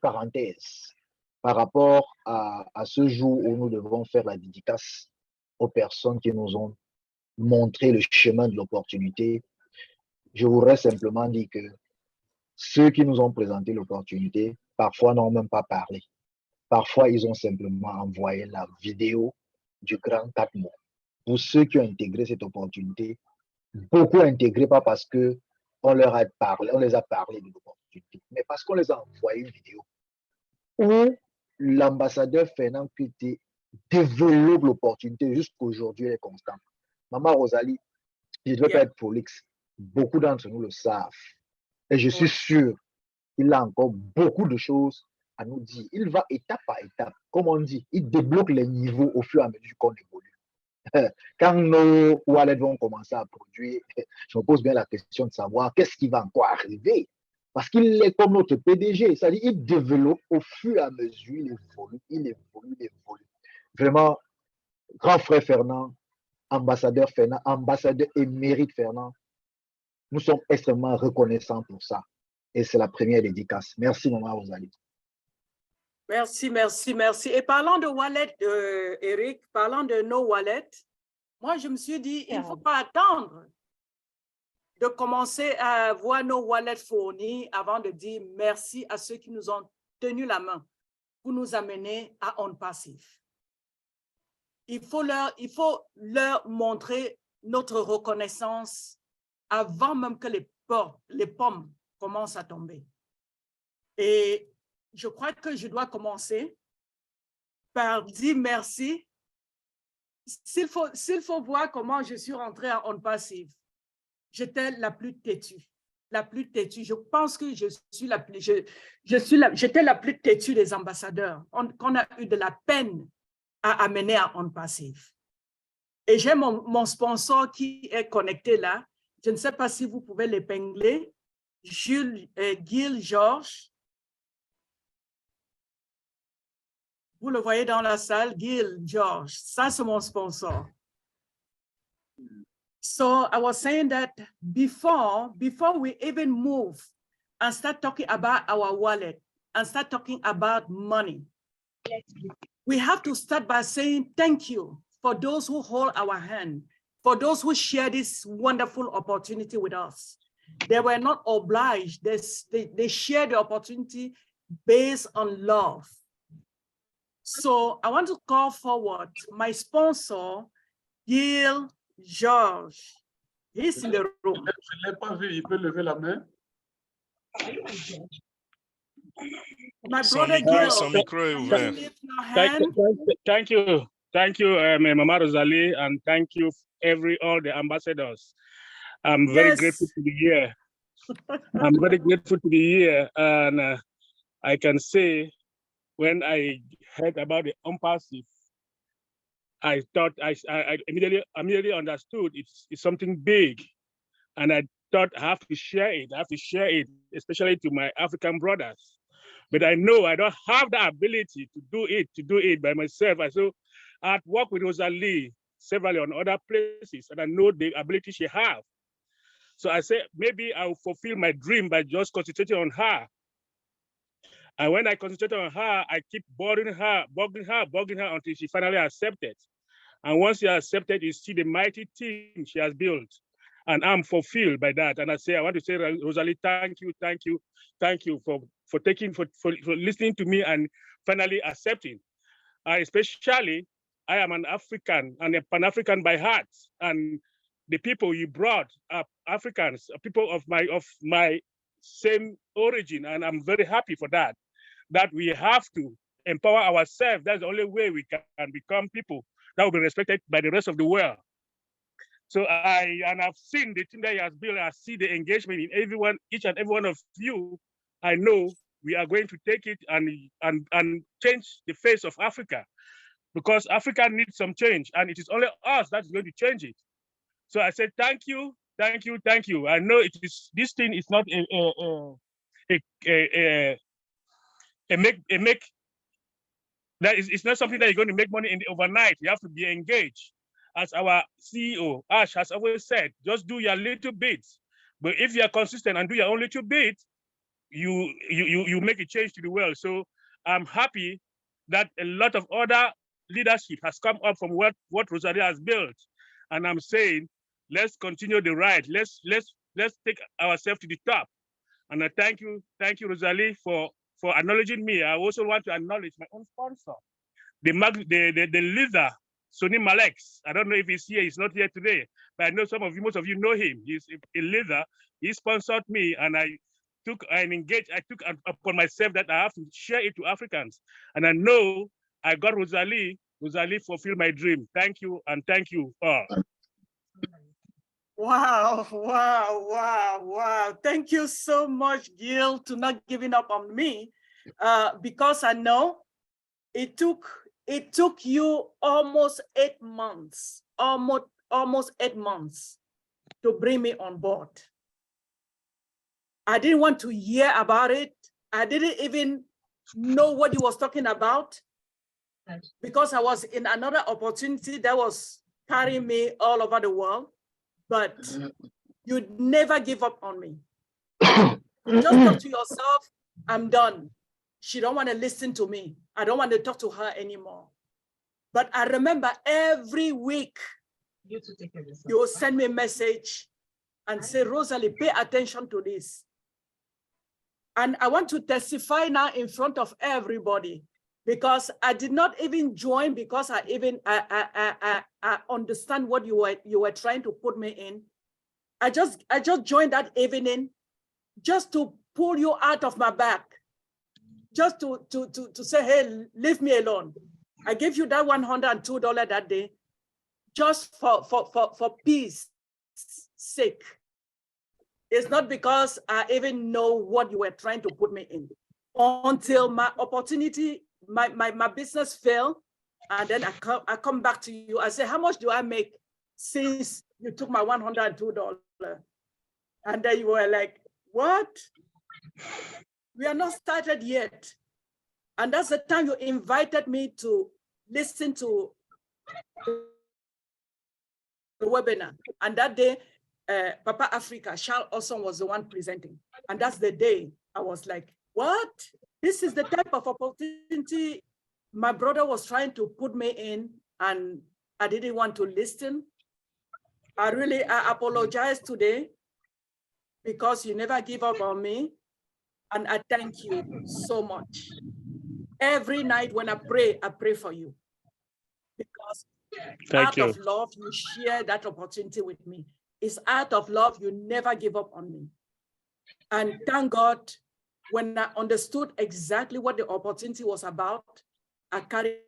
parenthèse par rapport à ce jour où nous devons faire la dédicace aux personnes qui nous ont montré le chemin de l'opportunité. Je voudrais simplement dire que ceux qui nous ont présenté l'opportunité, parfois n'ont même pas parlé. Parfois, ils ont simplement envoyé la vidéo du Grand Catmo. Pour ceux qui ont intégré cette opportunité, beaucoup intégré pas parce que on les a parlé de l'opportunité, mais parce qu'on les a envoyé une vidéo où l'ambassadeur Fernand Kuti développe l'opportunité jusqu'aujourd'hui, elle est constante. Maman Rosalie, je ne veux pas être prolixe, beaucoup d'entre nous le savent. Et je suis sûr qu'il a encore beaucoup de choses à nous dire. Il va étape par étape, comme on dit, il débloque les niveaux au fur et à mesure qu'on évolue. Quand nos wallets vont commencer à produire, je me pose bien la question de savoir qu'est-ce qui va encore arriver. Parce qu'il est comme notre PDG, c'est-à-dire il développe au fur et à mesure, il évolue. Vraiment, grand frère Fernand, ambassadeur émérite Fernand, nous sommes extrêmement reconnaissants pour ça. Et c'est la première dédicace. Merci, maman Rosalie. Merci. Et parlant de wallet, Eric, parlant de nos wallets, moi, je me suis dit, il ne faut pas attendre de commencer à voir nos wallets fournis avant de dire merci à ceux qui nous ont tenu la main pour nous amener à OnPassive. Il faut leur montrer notre reconnaissance avant même que les pommes commencent à tomber. Et je crois que je dois commencer par dire merci. S'il faut voir comment je suis rentrée à OnPassive, j'étais la plus têtue. Je pense que j'étais la plus têtue des ambassadeurs qu'on a eu de la peine à amener à OnPassive. Et j'ai mon sponsor qui est connecté là. Je ne sais pas si vous pouvez l'épingler. Gil Georges. Vous le voyez dans la salle, Gil Georges. Ça, c'est mon sponsor. So I was saying that before we even move and start talking about our wallet and start talking about money, we have to start by saying thank you for those who hold our hand, for those who share this wonderful opportunity with us. They were not obliged. They shared the opportunity based on love. So I want to call forward my sponsor, Gil George. He's in the room. Je ne l'ai pas vu, il peut lever la main. My brother Son micro est ouvert. Thank you, Mama Rosalie, and thank you all the ambassadors. I'm very grateful to be here. I'm very grateful to be here, and I can say when I heard about the impassive, I thought I immediately understood it's something big, and I thought I have to share it. I have to share it, especially to my African brothers. But I know I don't have the ability to do it by myself. So I've worked with Rosalie several on other places, and I know the ability she has. So I said, maybe I'll fulfill my dream by just concentrating on her. And when I concentrated on her, I keep bugging her until she finally accepted. And once she accepted, you see the mighty team she has built. And I'm fulfilled by that. And I want to say, Rosalie, thank you for listening to me and finally accepting. Especially, I am an African and a Pan-African by heart. And the people you brought are Africans, people of my same origin. And I'm very happy for that we have to empower ourselves. That's the only way we can become people that will be respected by the rest of the world. So I've seen the team that he has built. I see the engagement in each and every one of you. I know we are going to take it and change the face of Africa, because Africa needs some change, and it is only us that's going to change it. So I said, thank you. I know this thing is not it's not something that you're going to make money in overnight. You have to be engaged. As our CEO, Ash, has always said, just do your little bit. But if you're consistent and do your own little bit, you make a change to the world. So I'm happy that a lot of other leadership has come up from what Rosalie has built. And I'm saying, let's continue the ride. Let's take ourselves to the top. And I thank you, Rosalie, for acknowledging me. I also want to acknowledge my own sponsor, the leader, Sonny Malex. I don't know if he's here. He's not here today, but I know most of you know him. He's a leader. He sponsored me, and I took upon myself that I have to share it to Africans. And I know I got Rosalie fulfilled my dream. Thank you, and thank you all. Wow. Thank you so much, Gil, to not giving up on me, because I know it took you almost 8 months, almost 8 months to bring me on board. I didn't want to hear about it. I didn't even know what he was talking about, because I was in another opportunity that was carrying me all over the world. But you never give up on me. Just talk to yourself, I'm done. She don't want to listen to me. I don't want to talk to her anymore. But I remember every week, you will send me a message and say, Rosalie, pay attention to this. And I want to testify now in front of everybody, because I did not even join because I understand what you were trying to put me in. I just joined that evening just to pull you out of my back, just to say, hey, leave me alone. I gave you that $102 that day just for peace sake. It's not because I even know what you were trying to put me in. Until my opportunity, my business failed, and then I come back to you. I say, how much do I make since you took my $102? And then you were like, what? We are not started yet. And that's the time you invited me to listen to the webinar. And that day, Papa Africa, Charles Austin was the one presenting. And that's the day I was like, what? This is the type of opportunity my brother was trying to put me in, and I didn't want to listen. I apologize today, because you never give up on me. And I thank you so much. Every night when I pray for you, because Thank you. Out of love, you share that opportunity with me. It's out of love, you never give up on me. And thank God, when I understood exactly what the opportunity was about, I carried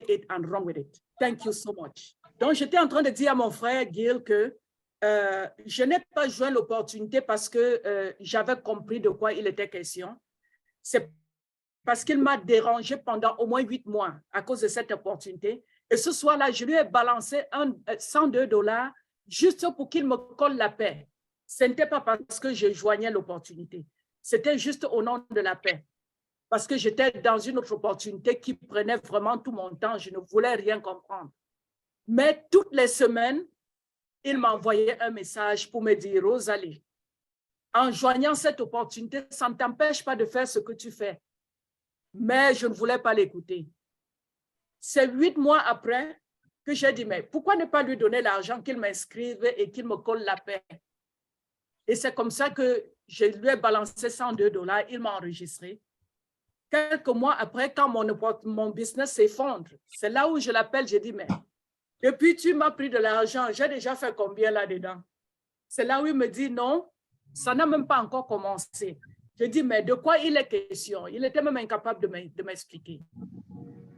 it and run with it. Thank you so much. Donc, j'étais en train de dire à mon frère Gil que je n'ai pas joint l'opportunité parce que j'avais compris de quoi il était question. C'est parce qu'il m'a dérangé pendant au moins 8 mois à cause de cette opportunité. Et ce soir-là, je lui ai balancé $102 juste pour qu'il me colle la paix. Ce n'était pas parce que je joignais l'opportunité. C'était juste au nom de la paix. Parce que j'étais dans une autre opportunité qui prenait vraiment tout mon temps. Je ne voulais rien comprendre. Mais toutes les semaines, il m'envoyait un message pour me dire, Rosalie, en joignant cette opportunité, ça ne t'empêche pas de faire ce que tu fais. Mais je ne voulais pas l'écouter. C'est 8 mois après que j'ai dit, mais pourquoi ne pas lui donner l'argent qu'il m'inscrive et qu'il me colle la paix? Et c'est comme ça que je lui ai balancé $102, il m'a enregistré. Quelques mois après, quand mon business s'effondre, c'est là où je l'appelle, je dis, mais depuis tu m'as pris de l'argent, j'ai déjà fait combien là-dedans? C'est là où il me dit, non, ça n'a même pas encore commencé. Je dis, mais de quoi il est question? Il était même incapable de m'expliquer.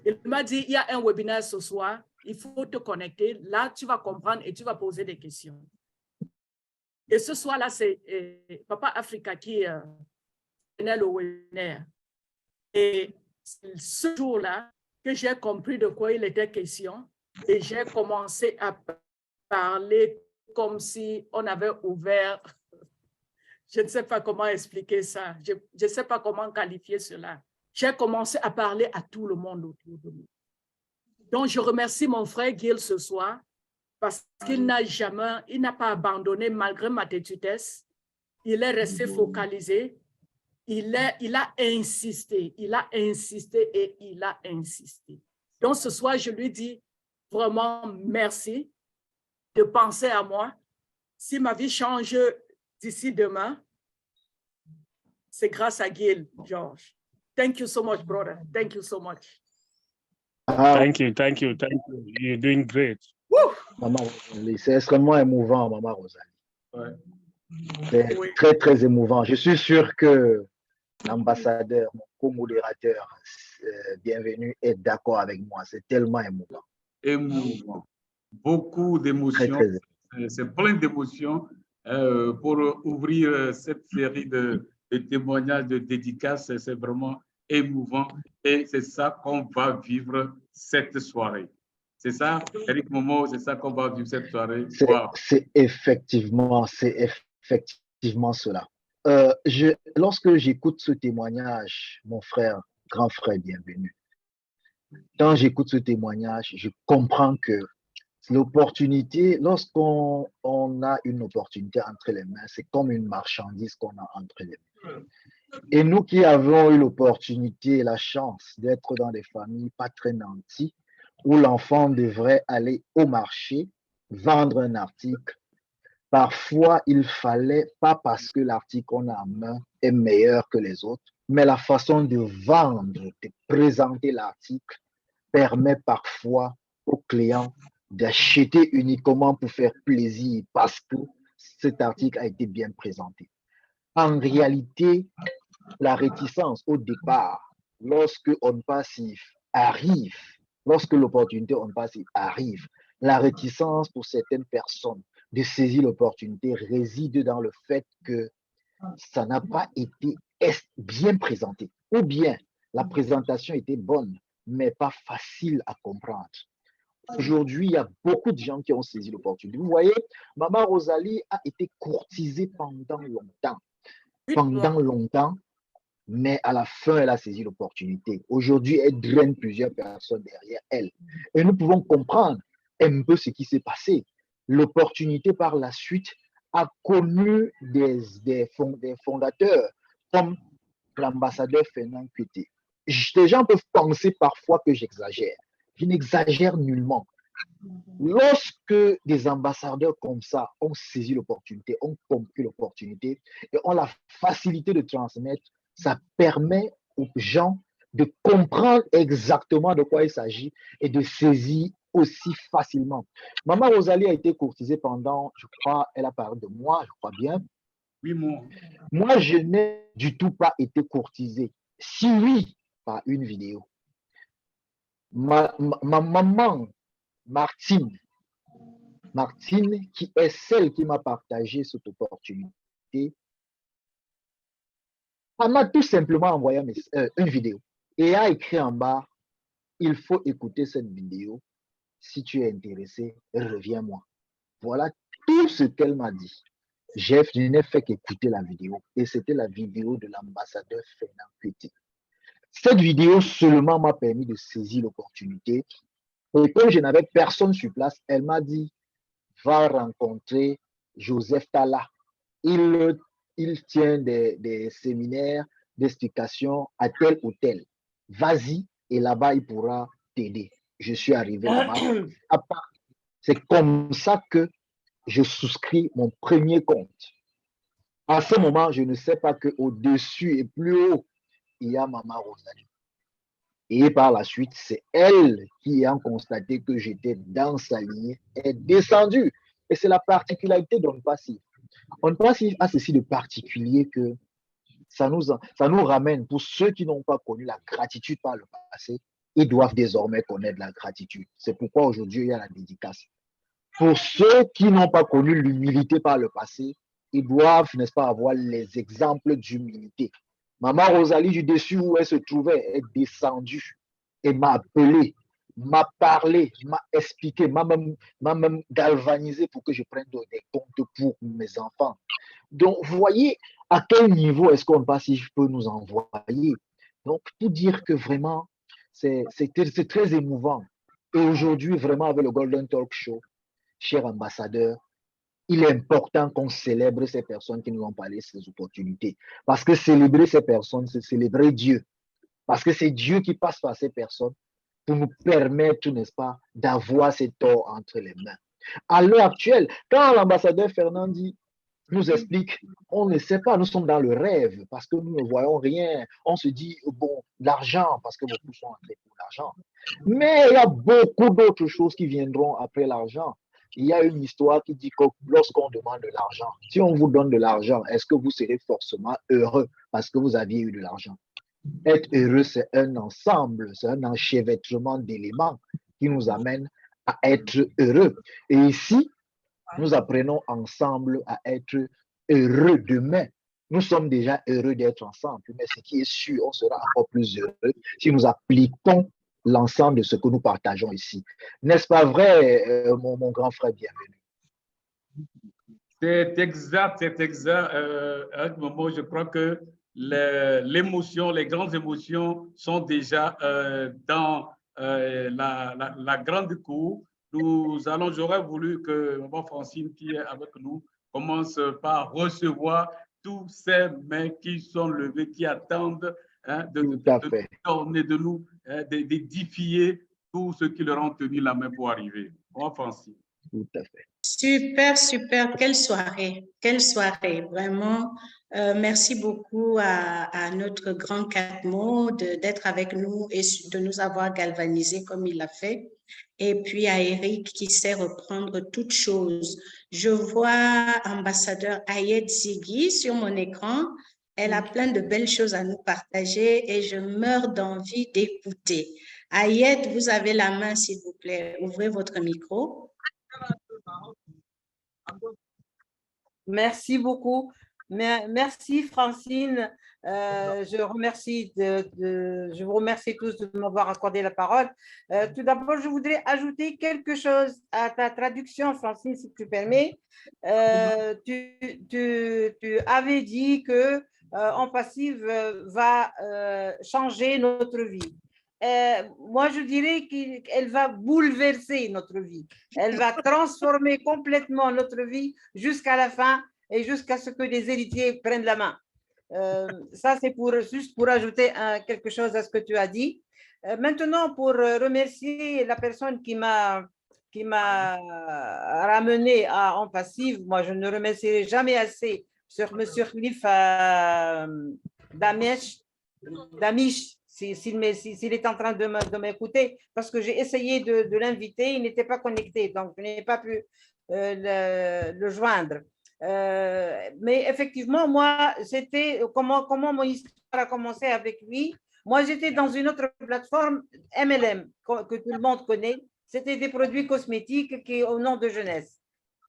Il m'a dit, il y a un webinaire ce soir, il faut te connecter. Là, tu vas comprendre et tu vas poser des questions. Et ce soir-là, c'est Papa Africa qui tenait le webinaire. Et c'est ce jour-là que j'ai compris de quoi il était question et j'ai commencé à parler comme si on avait ouvert. Je ne sais pas comment expliquer ça. Je ne sais pas comment qualifier cela. J'ai commencé à parler à tout le monde autour de nous. Donc, je remercie mon frère Gil ce soir parce qu'il n'a pas abandonné malgré ma têtudesse. Il est resté focalisé. Il a insisté et il a insisté. Donc, ce soir, je lui dis vraiment merci de penser à moi. Si ma vie change d'ici demain, c'est grâce à Gil, George. Thank you so much, brother. Thank you so much. Thank you. You're doing great. Maman Rosalie, c'est extrêmement émouvant, Maman Rosalie. Ouais. C'est très, très émouvant. Je suis sûr que l'ambassadeur, mon co-modérateur, bienvenue, est d'accord avec moi. C'est tellement émouvant. Émouvant. Beaucoup d'émotions. C'est plein d'émotions pour ouvrir cette série de témoignages, de dédicaces. C'est vraiment émouvant et c'est ça qu'on va vivre cette soirée. C'est ça, Eric Momo, c'est ça qu'on va vivre cette soirée. C'est effectivement cela. Lorsque j'écoute ce témoignage, mon frère, grand frère, bienvenue. Quand j'écoute ce témoignage, je comprends que l'opportunité, lorsqu'on a une opportunité entre les mains, c'est comme une marchandise qu'on a entre les mains. Et nous qui avons eu l'opportunité et la chance d'être dans des familles pas très nanties, où l'enfant devrait aller au marché, vendre un article, parfois il fallait, pas parce que l'article qu'on a en main est meilleur que les autres, mais la façon de vendre, de présenter l'article permet parfois aux clients d'acheter uniquement pour faire plaisir parce que cet article a été bien présenté. En réalité, la réticence au départ, lorsque on passif arrive, lorsque l'opportunité on passif arrive, la réticence pour certaines personnes de saisir l'opportunité réside dans le fait que ça n'a pas été bien présenté, ou bien la présentation était bonne, mais pas facile à comprendre. Aujourd'hui, il y a beaucoup de gens qui ont saisi l'opportunité. Vous voyez, Maman Rosalie a été courtisée pendant longtemps, mais à la fin, elle a saisi l'opportunité. Aujourd'hui, elle draine plusieurs personnes derrière elle. Et nous pouvons comprendre un peu ce qui s'est passé. L'opportunité, par la suite, a connu des fondateurs comme l'ambassadeur Fernand Kuté. Les gens peuvent penser parfois que j'exagère. Je n'exagère nullement. Lorsque des ambassadeurs comme ça ont saisi l'opportunité, ont compris l'opportunité et ont la facilité de transmettre, ça permet aux gens de comprendre exactement de quoi il s'agit et de saisir aussi facilement. Maman Rosalie a été courtisée pendant, je crois, elle a parlé de moi, je crois bien. 8 mois. Moi, je n'ai du tout pas été courtisée. Si oui, par une vidéo. Ma maman, Martine, qui est celle qui m'a partagé cette opportunité, elle m'a tout simplement envoyé une vidéo et a écrit en bas, il faut écouter cette vidéo. Si tu es intéressé, reviens-moi. Voilà tout ce qu'elle m'a dit. Je n'ai fait qu'écouter la vidéo et c'était la vidéo de l'ambassadeur Fernand Petit. Cette vidéo seulement m'a permis de saisir l'opportunité. Et comme je n'avais personne sur place, elle m'a dit, va rencontrer Joseph Tala. Il tient des séminaires d'explication à tel ou tel. Vas-y et là-bas, il pourra t'aider. Je suis arrivé là-bas. C'est comme ça que je souscris mon premier compte. À ce moment, je ne sais pas qu'au-dessus et plus haut, il y a Maman Rosalie. Et par la suite, c'est elle qui, ayant constaté que j'étais dans sa lignée, est descendue. Et c'est la particularité d'On Passif. On Passif a ceci de particulier que ça nous ramène, pour ceux qui n'ont pas connu la gratitude par le passé, ils doivent désormais connaître la gratitude. C'est pourquoi aujourd'hui, il y a la dédicace. Pour ceux qui n'ont pas connu l'humilité par le passé, ils doivent, n'est-ce pas, avoir les exemples d'humilité. Maman Rosalie, du dessus où elle se trouvait, est descendue et m'a appelé, m'a parlé, m'a expliqué, m'a même galvanisé pour que je prenne des comptes pour mes enfants. Donc, vous voyez à quel niveau est-ce qu'on passe si je peux nous envoyer. Donc, pour dire que vraiment, c'est très émouvant. Et aujourd'hui, vraiment, avec le Golden Talk Show, cher ambassadeur, il est important qu'on célèbre ces personnes qui nous ont parlé de ces opportunités. Parce que célébrer ces personnes, c'est célébrer Dieu. Parce que c'est Dieu qui passe par ces personnes pour nous permettre, n'est-ce pas, d'avoir cet or entre les mains. À l'heure actuelle, quand l'ambassadeur Fernand nous explique, on ne sait pas, nous sommes dans le rêve parce que nous ne voyons rien. On se dit, bon, l'argent, parce que beaucoup sont entrés pour l'argent. Mais il y a beaucoup d'autres choses qui viendront après l'argent. Il y a une histoire qui dit que lorsqu'on demande de l'argent, si on vous donne de l'argent, est-ce que vous serez forcément heureux parce que vous aviez eu de l'argent? Être heureux, c'est un ensemble, c'est un enchevêtrement d'éléments qui nous amène à être heureux. Et ici, nous apprenons ensemble à être heureux demain. Nous sommes déjà heureux d'être ensemble, mais ce qui est sûr, on sera encore plus heureux si nous appliquons l'ensemble de ce que nous partageons ici. N'est-ce pas vrai, mon grand frère bienvenu? C'est exact, c'est exact. À un moment, je crois que l'émotion, les grandes émotions sont déjà dans la grande cour. J'aurais voulu que Maman Francine, qui est avec nous, commence par recevoir tous ces mains qui sont levées, qui attendent de nous, d'édifier tous ceux qui leur ont tenu la main pour arriver. Maman Francine. Tout à fait. Super, super. Quelle soirée, vraiment. Merci beaucoup à notre grand Catmo d'être avec nous et de nous avoir galvanisés comme il l'a fait. Et puis à Eric qui sait reprendre toutes choses. Je vois ambassadeur Ayed Ziggy sur mon écran. Elle a plein de belles choses à nous partager et je meurs d'envie d'écouter. Ayed, vous avez la main, s'il vous plaît. Ouvrez votre micro. Merci beaucoup. Merci Francine. Je vous remercie tous de m'avoir accordé la parole. Tout d'abord, je voudrais ajouter quelque chose à ta traduction, Francine, si tu permets. Tu avais dit que En Passive va changer notre vie. Moi, je dirais qu'elle va bouleverser notre vie. Elle va transformer complètement notre vie jusqu'à la fin et jusqu'à ce que les héritiers prennent la main. Ça, c'est juste pour ajouter quelque chose à ce que tu as dit. Maintenant, pour remercier la personne qui m'a ramené à En Passive, moi, je ne remercierai jamais assez sur M. Khalif Damish, s'il est en train de m'écouter, parce que j'ai essayé de l'inviter, il n'était pas connecté, donc je n'ai pas pu le joindre. Mais effectivement, moi, c'était comment mon histoire a commencé avec lui. Moi, j'étais dans une autre plateforme, MLM, que tout le monde connaît. C'était des produits cosmétiques qui au nom de jeunesse.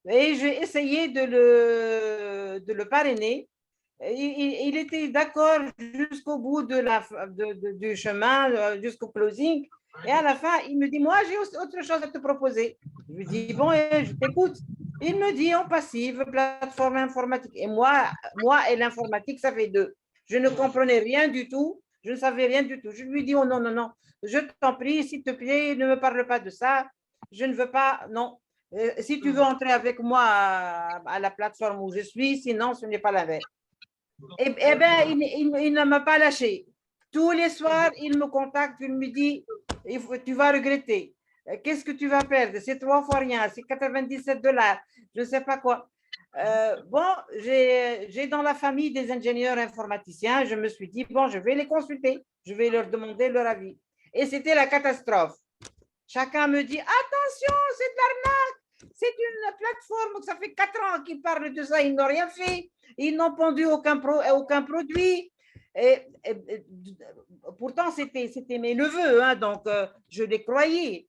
Et j'ai essayé de le parrainer. Il était d'accord jusqu'au bout du chemin, jusqu'au closing. Et à la fin, il me dit, moi, j'ai autre chose à te proposer. Je lui dis, bon, je t'écoute. Il me dit, en passive, plateforme informatique. Et moi et l'informatique, ça fait deux. Je ne comprenais rien du tout. Je ne savais rien du tout. Je lui dis, oh non, non, non, je t'en prie, s'il te plaît, ne me parle pas de ça. Je ne veux pas, non. Si tu veux entrer avec moi à la plateforme où je suis, sinon, ce n'est pas la veille. Eh bien, il ne m'a pas lâché. Tous les soirs, il me contacte, il me dit, tu vas regretter. Qu'est-ce que tu vas perdre? C'est 3 fois rien, c'est 97 $, je ne sais pas quoi. Bon, j'ai dans la famille des ingénieurs informaticiens, je me suis dit, bon, je vais les consulter, je vais leur demander leur avis. Et c'était la catastrophe. Chacun me dit, attention, c'est de l'arnaque, c'est une plateforme, ça fait 4 ans qu'ils parlent de ça, ils n'ont rien fait, ils n'ont pondu aucun produit. Pourtant, c'était mes neveux, hein, donc je les croyais.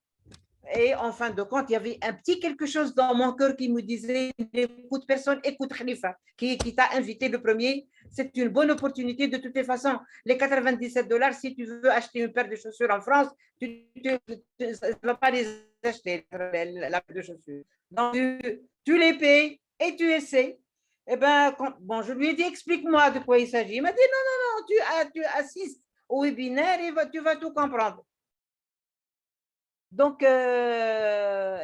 Et en fin de compte, il y avait un petit quelque chose dans mon cœur qui me disait, écoute personne, écoute Khalifa, qui t'a invité le premier. C'est une bonne opportunité de toutes les façons. Les 97 $, si tu veux acheter une paire de chaussures en France, tu ne vas pas les acheter, la paire de chaussures. Donc, tu les payes et tu essaies. Eh ben, bon, je lui ai dit, explique-moi de quoi il s'agit. Il m'a dit, non, tu assistes au webinaire et tu vas tout comprendre. Donc,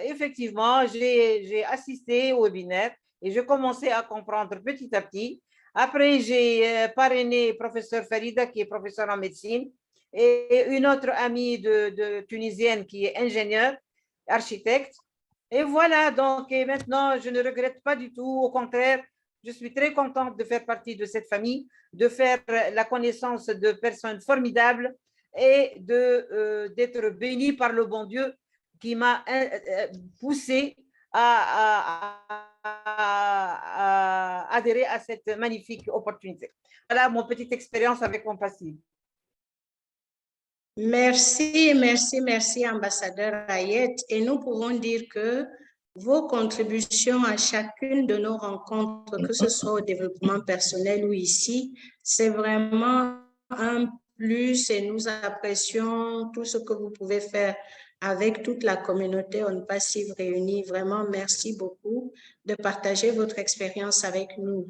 effectivement, j'ai assisté au webinaire et je commençais à comprendre petit à petit. Après, j'ai parrainé professeur Farida, qui est professeur en médecine, et une autre amie tunisienne qui est ingénieure, architecte. Et voilà, donc et maintenant, je ne regrette pas du tout. Au contraire, je suis très contente de faire partie de cette famille, de faire la connaissance de personnes formidables et d'être bénie par le bon Dieu qui m'a poussé à adhérer à cette magnifique opportunité. Voilà mon petite expérience avec mon passif. Merci, merci, merci, ambassadeur Ayet. Et nous pouvons dire que vos contributions à chacune de nos rencontres, que ce soit au développement personnel ou ici, c'est vraiment un plus et nous apprécions tout ce que vous pouvez faire avec toute la communauté On Passive réunie. Vraiment, merci beaucoup de partager votre expérience avec nous.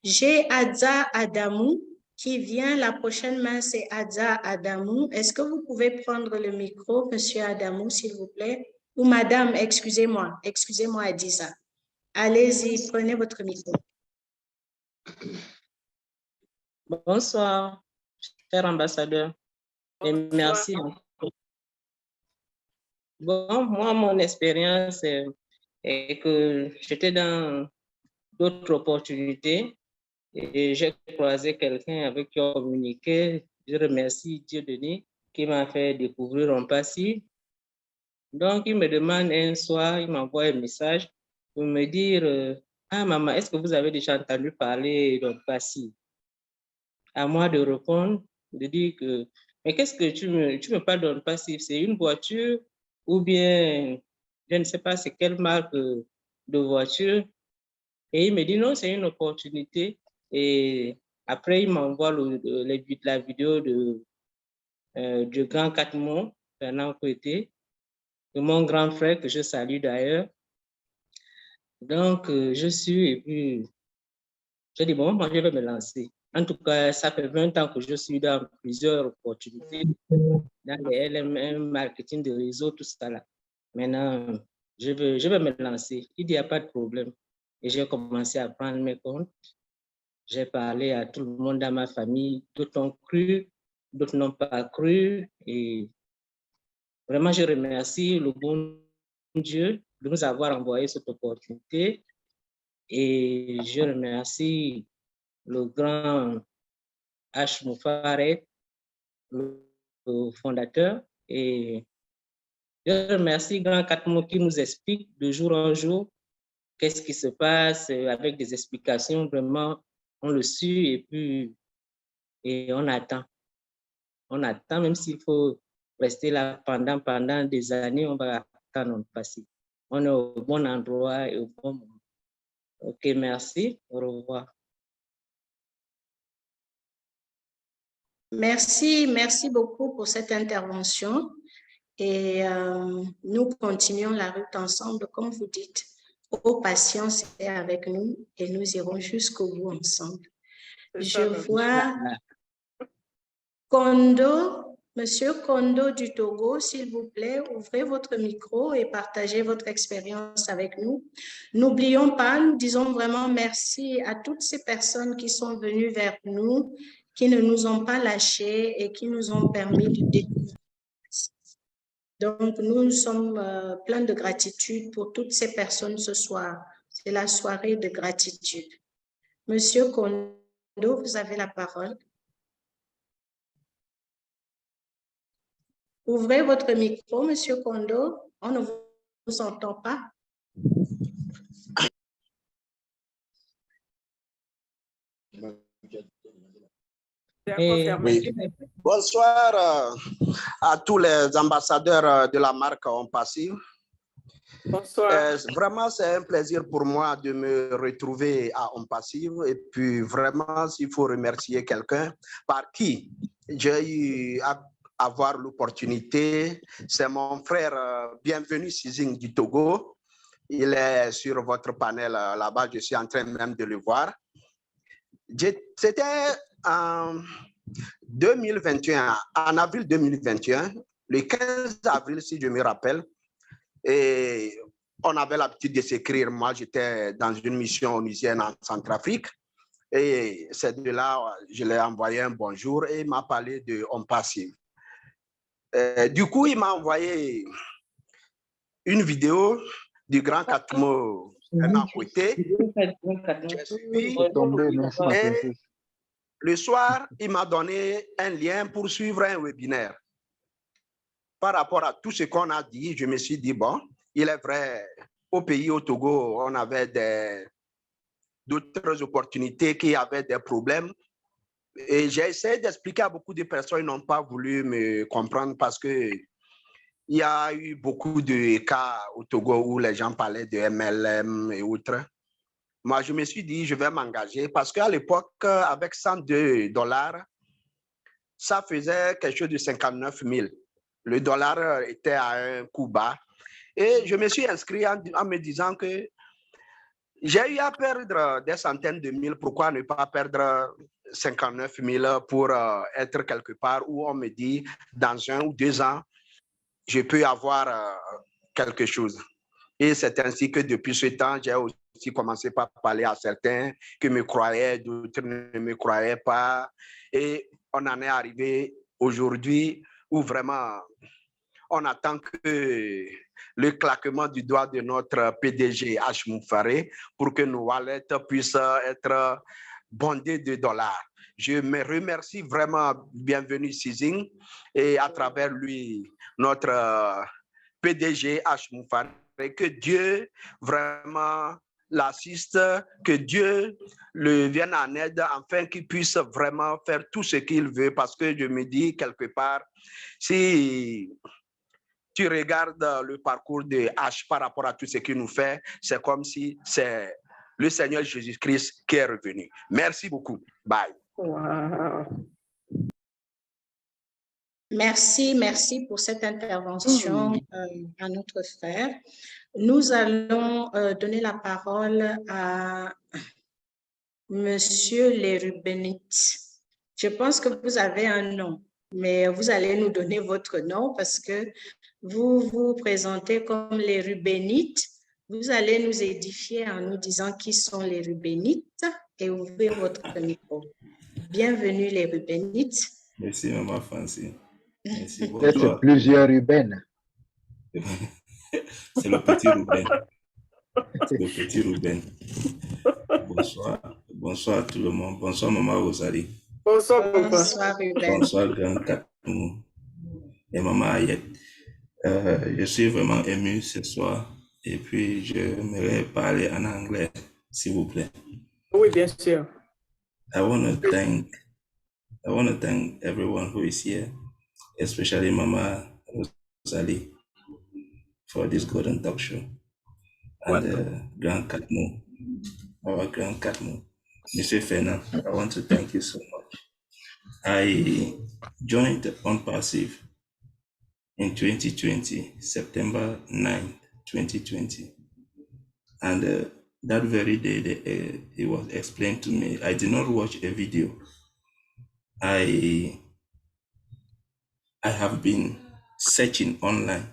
J'ai Adza Adamou qui vient. La prochaine main, c'est Adza Adamou. Est-ce que vous pouvez prendre le micro, Monsieur Adamou, s'il vous plaît? Ou Madame, excusez-moi, Adisa. Allez-y, prenez votre micro. Bonsoir, cher ambassadeur, et merci. Bon, moi, mon expérience est que j'étais dans d'autres opportunités et j'ai croisé quelqu'un avec qui on communiquait. Je remercie Dieu Denis qui m'a fait découvrir On Passive. Donc, il me demande un soir, il m'envoie un message pour me dire ah maman, est-ce que vous avez déjà entendu parler d'On Passive? À moi de répondre, de dire que mais qu'est-ce que tu me parles d'On Passive? C'est une voiture ou bien je ne sais pas c'est quelle marque de voiture? Et il me dit non, c'est une opportunité. Et après, il m'envoie la vidéo du grand Catmon, Fernand Coueté, de mon grand frère que je salue d'ailleurs. Donc, je suis, et puis, j'ai dit, bon, moi, je vais me lancer. En tout cas, ça fait 20 ans que je suis dans plusieurs opportunités, dans les LMM, marketing de réseau, tout ça là. Maintenant, je vais me lancer. Il n'y a pas de problème. Et j'ai commencé à prendre mes comptes. J'ai parlé à tout le monde dans ma famille. D'autres ont cru, d'autres n'ont pas cru. Et vraiment, je remercie le bon Dieu de nous avoir envoyé cette opportunité. Et je remercie le grand H. Moufaret, le fondateur. Et je remercie Grand Katmo qui nous explique de jour en jour qu'est-ce qui se passe avec des explications. Vraiment, on le suit et puis on attend. On attend, même s'il faut rester là pendant des années, on va attendre passer. On est au bon endroit et au bon moment. OK, merci. Au revoir. Merci beaucoup pour cette intervention. Et nous continuons la route ensemble, comme vous dites. Oh, patience est avec nous et nous irons jusqu'au bout ensemble. Je vois Kondo, Monsieur Kondo du Togo, s'il vous plaît, ouvrez votre micro et partagez votre expérience avec nous. N'oublions pas, nous disons vraiment merci à toutes ces personnes qui sont venues vers nous, qui ne nous ont pas lâchés et qui nous ont permis de découvrir. Donc, nous sommes pleins de gratitude pour toutes ces personnes ce soir. C'est la soirée de gratitude. Monsieur Kondo, vous avez la parole. Ouvrez votre micro, Monsieur Kondo. On ne vous entend pas. Oui. Bonsoir à tous les ambassadeurs de la marque OnPassive. Bonsoir. Vraiment, c'est un plaisir pour moi de me retrouver à OnPassive. Et puis, vraiment, s'il faut remercier quelqu'un par qui j'ai eu à avoir l'opportunité, c'est mon frère Bienvenu Sizing du Togo. Il est sur votre panel là-bas, je suis en train même de le voir. C'était en 2021, en avril 2021, le 15 avril, si je me rappelle, et on avait l'habitude de s'écrire. Moi, j'étais dans une mission onusienne en Centrafrique, et c'est de là, je lui ai envoyé un bonjour et il m'a parlé de OnPassive. Du coup, il m'a envoyé une vidéo du Grand Katmo Emakouté. Et le soir, il m'a donné un lien pour suivre un webinaire. Par rapport à tout ce qu'on a dit, je me suis dit, bon, il est vrai, au pays, au Togo, on avait d'autres opportunités qui avaient des problèmes. Et j'ai essayé d'expliquer à beaucoup de personnes, ils n'ont pas voulu me comprendre parce qu'il y a eu beaucoup de cas au Togo où les gens parlaient de MLM et autres. Moi, je me suis dit, je vais m'engager parce qu'à l'époque, avec $102, ça faisait quelque chose de 59 000. Le dollar était à un coup bas. Et je me suis inscrit en me disant que j'ai eu à perdre des centaines de mille. Pourquoi ne pas perdre 59 000 pour être quelque part où on me dit, dans 1 ou 2 ans, je peux avoir quelque chose. Et c'est ainsi que depuis ce temps, j'ai aussi commencé par parler à certains qui me croyaient, d'autres ne me croyaient pas. Et on en est arrivé aujourd'hui où vraiment on attend que le claquement du doigt de notre PDG H. Moufaré pour que nos wallets puissent être bondés de dollars. Je me remercie vraiment Bienvenu Sizing et à travers lui, notre PDG H. Moufaré, que Dieu vraiment l'assiste, que Dieu le vienne en aide afin qu'il puisse vraiment faire tout ce qu'il veut, parce que je me dis quelque part, si tu regardes le parcours de H par rapport à tout ce qu'il nous fait, c'est comme si c'est le Seigneur Jésus-Christ qui est revenu. Merci beaucoup. Bye. Wow. Merci pour cette intervention à notre frère. Nous allons donner la parole à Monsieur Lerubénite. Je pense que vous avez un nom, mais vous allez nous donner votre nom parce que vous vous présentez comme les Rubénites. Vous allez nous édifier en nous disant qui sont les Rubénites et ouvrez votre micro. Bienvenue les Rubénites. Merci, Maman Francine. Merci, C'est plusieurs Ruben. C'est le petit Ruben. C'est le petit Ruben. Bonsoir. Bonsoir à tout le monde. Bonsoir, Maman Rosalie. Bonsoir, papa. Bonsoir, Ruben. Bonsoir, Grand Katmo. et Maman Ayette. Je suis vraiment ému ce soir et puis je j'aimerais parler en anglais, s'il vous plaît. Oui, bien sûr. I want to thank everyone who is here, especially Mama Rosalie, for this golden talk show, and Grand Katmo, our Grand Katmo, Mr. Fena. I want to thank you so much. I joined On Passive in 2020, September 9th, 2020. And that very day, it was explained to me. I did not watch a video. I have been searching online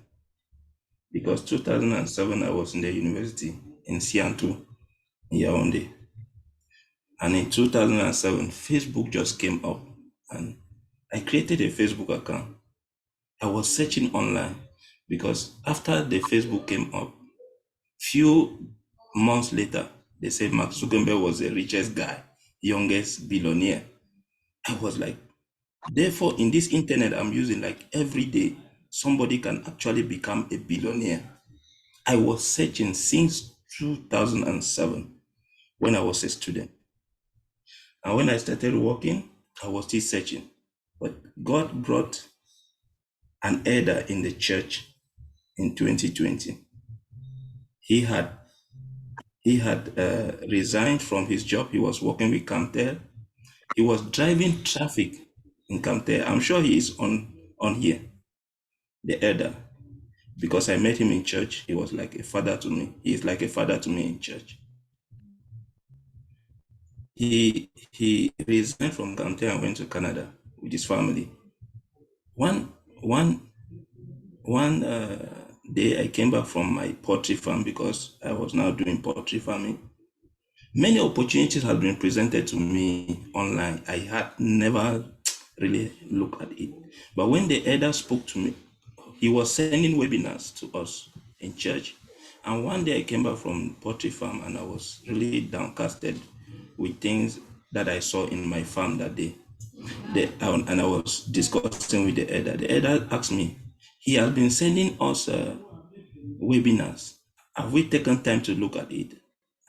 because 2007, I was in the university in Siantu, in Yaoundé. And in 2007, Facebook just came up and I created a Facebook account. I was searching online because after the Facebook came up, few months later, they said Mark Zuckerberg was the richest guy, youngest billionaire. I was like, therefore, in this internet I'm using, like every day, somebody can actually become a billionaire. I was searching since 2007 when I was a student. And when I started working, I was still searching. But God brought an elder in the church in 2020. He had resigned from his job. He was working with Camtel. He was driving traffic in Camtel. I'm sure he is on here, the elder, because I met him in church. He was like a father to me. He is like a father to me in church. He resigned from Camtel and went to Canada with his family. One day I came back from my poultry farm because I was now doing poultry farming. Many opportunities have been presented to me online. I had never really looked at it. But when the elder spoke to me, he was sending webinars to us in church. And one day I came back from poultry farm and I was really downcasted with things that I saw in my farm that day. And I was discussing with the elder. The elder asked me, he has been sending us webinars. Have we taken time to look at it?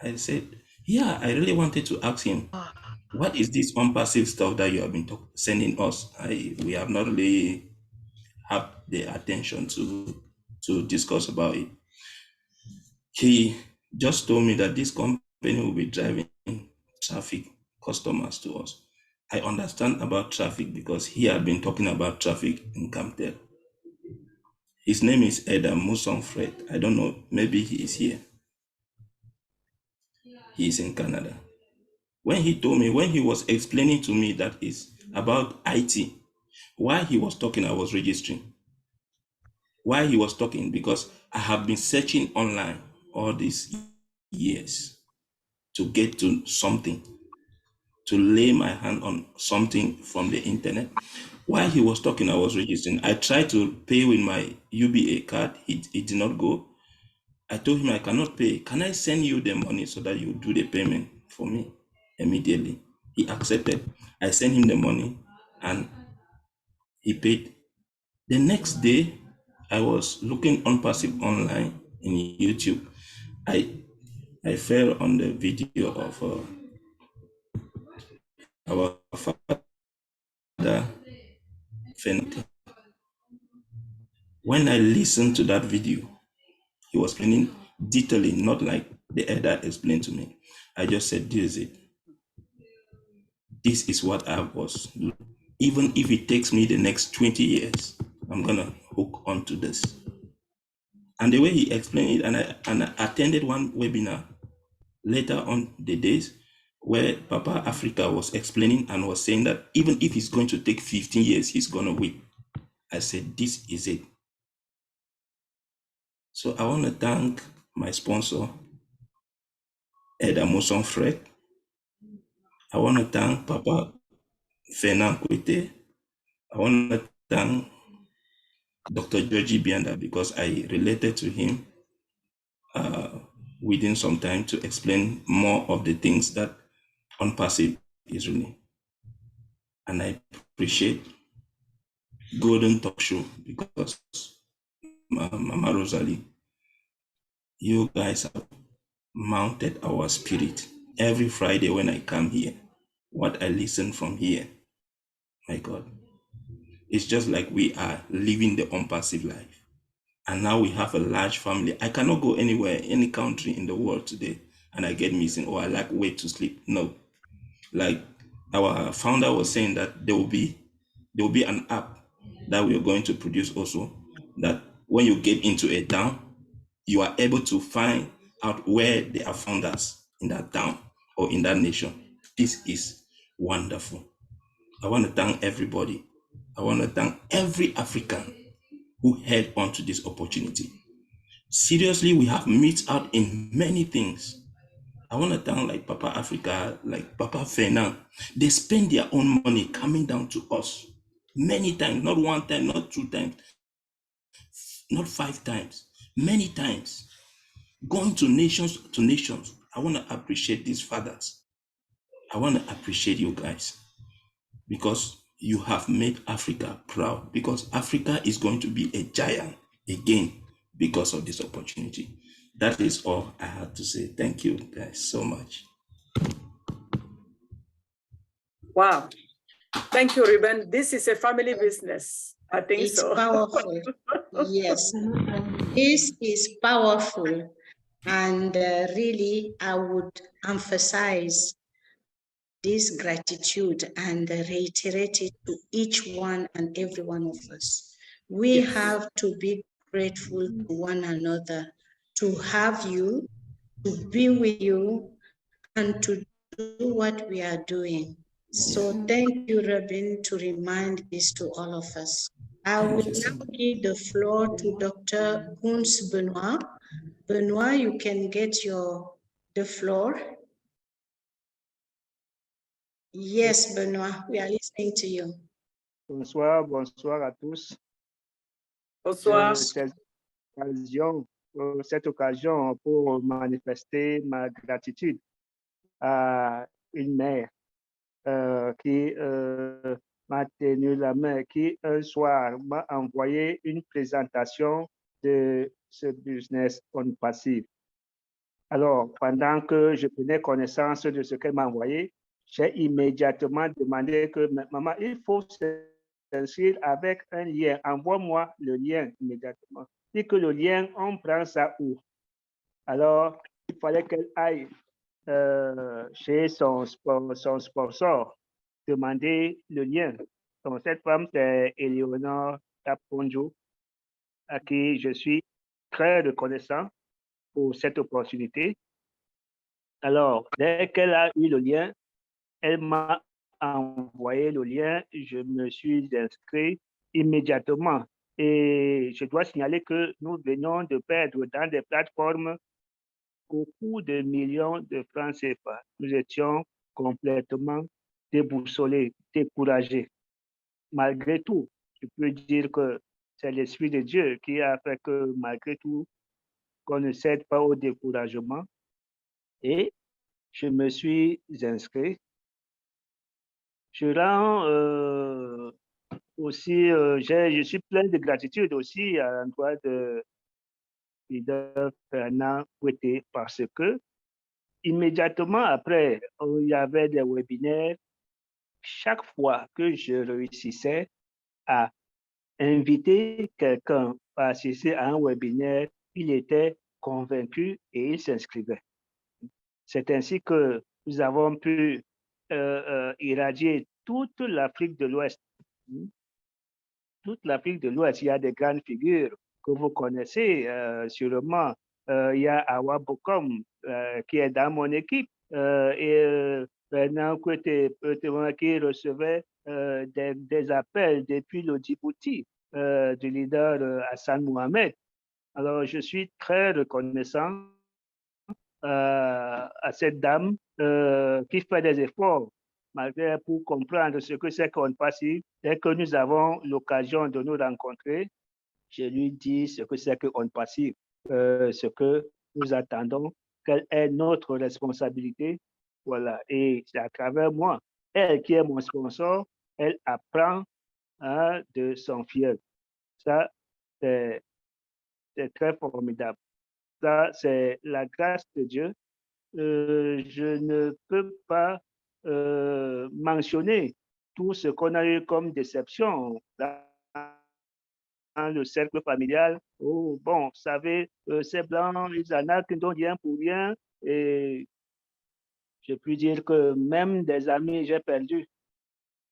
I said, yeah, I really wanted to ask him, what is this unpassive stuff that you have been sending us? We have not really had the attention to discuss about it. He just told me that this company will be driving traffic customers to us. I understand about traffic because he had been talking about traffic in Camtel. His name is Adam Muson Fred. I don't know, maybe he is here. He is in Canada. When he told me, when he was explaining to me that is about IT, while he was talking, I was registering. While he was talking, because I have been searching online all these years to get to something, to lay my hand on something from the internet. While he was talking, I was registering. I tried to pay with my UBA card. It did not go. I told him I cannot pay. Can I send you the money so that you do the payment for me immediately? He accepted. I sent him the money and he paid. The next day, I was looking on Passive online in YouTube. I fell on the video of our father, Fenton. When I listened to that video, he was explaining detailing, not like the elder explained to me. I just said, this is it. This is what I was. Even if it takes me the next 20 years, I'm gonna hook onto this. And the way he explained it, and I attended one webinar later on the days where Papa Africa was explaining and was saying that even if it's going to take 15 years, he's gonna win. I said, this is it. So I want to thank my sponsor, Eda Muson Fred. I want to thank Papa Fernand Kwete. I want to thank Dr. Georgie Bianda because I related to him within some time to explain more of the things that On Passive is really. And I appreciate golden talk show because Mama Rosalie, you guys have mounted our spirit. Every Friday when I come here, what I listen from here, my God, it's just like we are living the unpassive life. And now we have a large family. I cannot go anywhere, any country in the world today, and I get missing or I lack way to sleep. No. Like our founder was saying that there will be an app that we are going to produce also, that when you get into a town, you are able to find out where they are founders in that town or in that nation. This is wonderful. I want to thank everybody. I want to thank every African who held on to this opportunity. Seriously, we have missed out in many things. I want to thank like Papa Africa, like Papa Fernand. They spend their own money coming down to us many times, not one time, not two times, not 5 times, many times, going to nations to nations. I want to appreciate these fathers. I want to appreciate you guys because you have made Africa proud, because Africa is going to be a giant again because of this opportunity. That is all I had to say. Thank you guys so much. Wow. Thank you, Ruben. This is a family business. I think It's so. powerful. Yes, this is powerful. And really, I would emphasize this gratitude and reiterate it to each one and every one of us. We have to be grateful to one another, to have you, to be with you, and to do what we are doing. So thank you, Robin, to remind this to all of us. I will now give the floor to Dr. Kunz Benoit. Benoit, you can get the floor. Yes, Benoit, we are listening to you. Bonsoir, bonsoir à tous. Bonsoir. Cette occasion pour manifester ma gratitude à une mère qui m'a tenu la main, qui un soir m'a envoyé une présentation de ce business on passive. Alors, pendant que je prenais connaissance de ce qu'elle m'a envoyé, j'ai immédiatement demandé que maman, il faut s'inscrire avec un lien. Envoie-moi le lien immédiatement. Et que le lien, on prend ça où? Alors, il fallait qu'elle aille chez son sponsor, demander le lien. Donc, cette femme, c'est Eleonore Taponjo, à qui je suis très reconnaissant pour cette opportunité. Alors, dès qu'elle a eu le lien, elle m'a envoyé le lien, je me suis inscrit immédiatement. Et je dois signaler que nous venons de perdre dans des plateformes beaucoup de millions de francs CFA. Nous étions complètement déboussolés, découragés. Malgré tout, je peux dire que c'est l'Esprit de Dieu qui a fait que malgré tout, qu'on ne cède pas au découragement. Et je me suis inscrit. Je rends aussi, je suis plein de gratitude aussi à l'endroit de leader Fernand Kouété parce que immédiatement après, il y avait des webinaires. Chaque fois que je réussissais à inviter quelqu'un à assister à un webinaire, il était convaincu et il s'inscrivait. C'est ainsi que nous avons pu irradier toute l'Afrique de l'Ouest. Toute l'Afrique de l'Ouest, il y a des grandes figures que vous connaissez sûrement. Il y a Awa Bokom qui est dans mon équipe et Fernand Kouété qui recevait des appels depuis le Djibouti du leader Hassan Mohamed. Alors, je suis très reconnaissant à cette dame qui fait des efforts malgré pour comprendre ce que c'est qu'on passe. Dès que nous avons l'occasion de nous rencontrer, je lui dis ce que c'est qu'on passe, ce que nous attendons, quelle est notre responsabilité. Voilà, et c'est à travers moi. Elle qui est mon sponsor, elle apprend hein, de son filleul. Ça, c'est très formidable. Ça, c'est la grâce de Dieu. Je ne peux pas mentionner tout ce qu'on a eu comme déception dans le cercle familial. Oh, bon, vous savez, ces blancs, ils en ont qui n'ont rien pour rien. Et je puis dire que même des amis, j'ai perdu.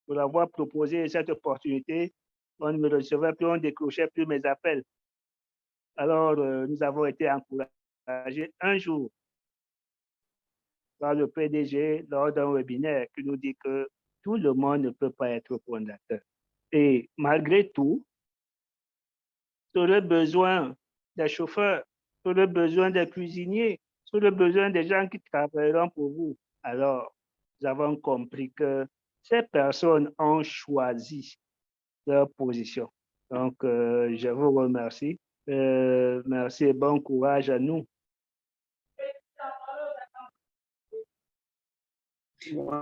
Pour avoir proposé cette opportunité, on ne me recevait plus, on ne décrochait plus mes appels. Alors, nous avons été encouragés un jour par le PDG lors d'un webinaire qui nous dit que tout le monde ne peut pas être fondateur. Et malgré tout, tu aurais besoin des chauffeurs, tu aurais besoin des cuisiniers, tu aurais besoin des gens qui travailleront pour vous. Alors, nous avons compris que ces personnes ont choisi leur position. Donc, je vous remercie. Merci et bon courage à nous.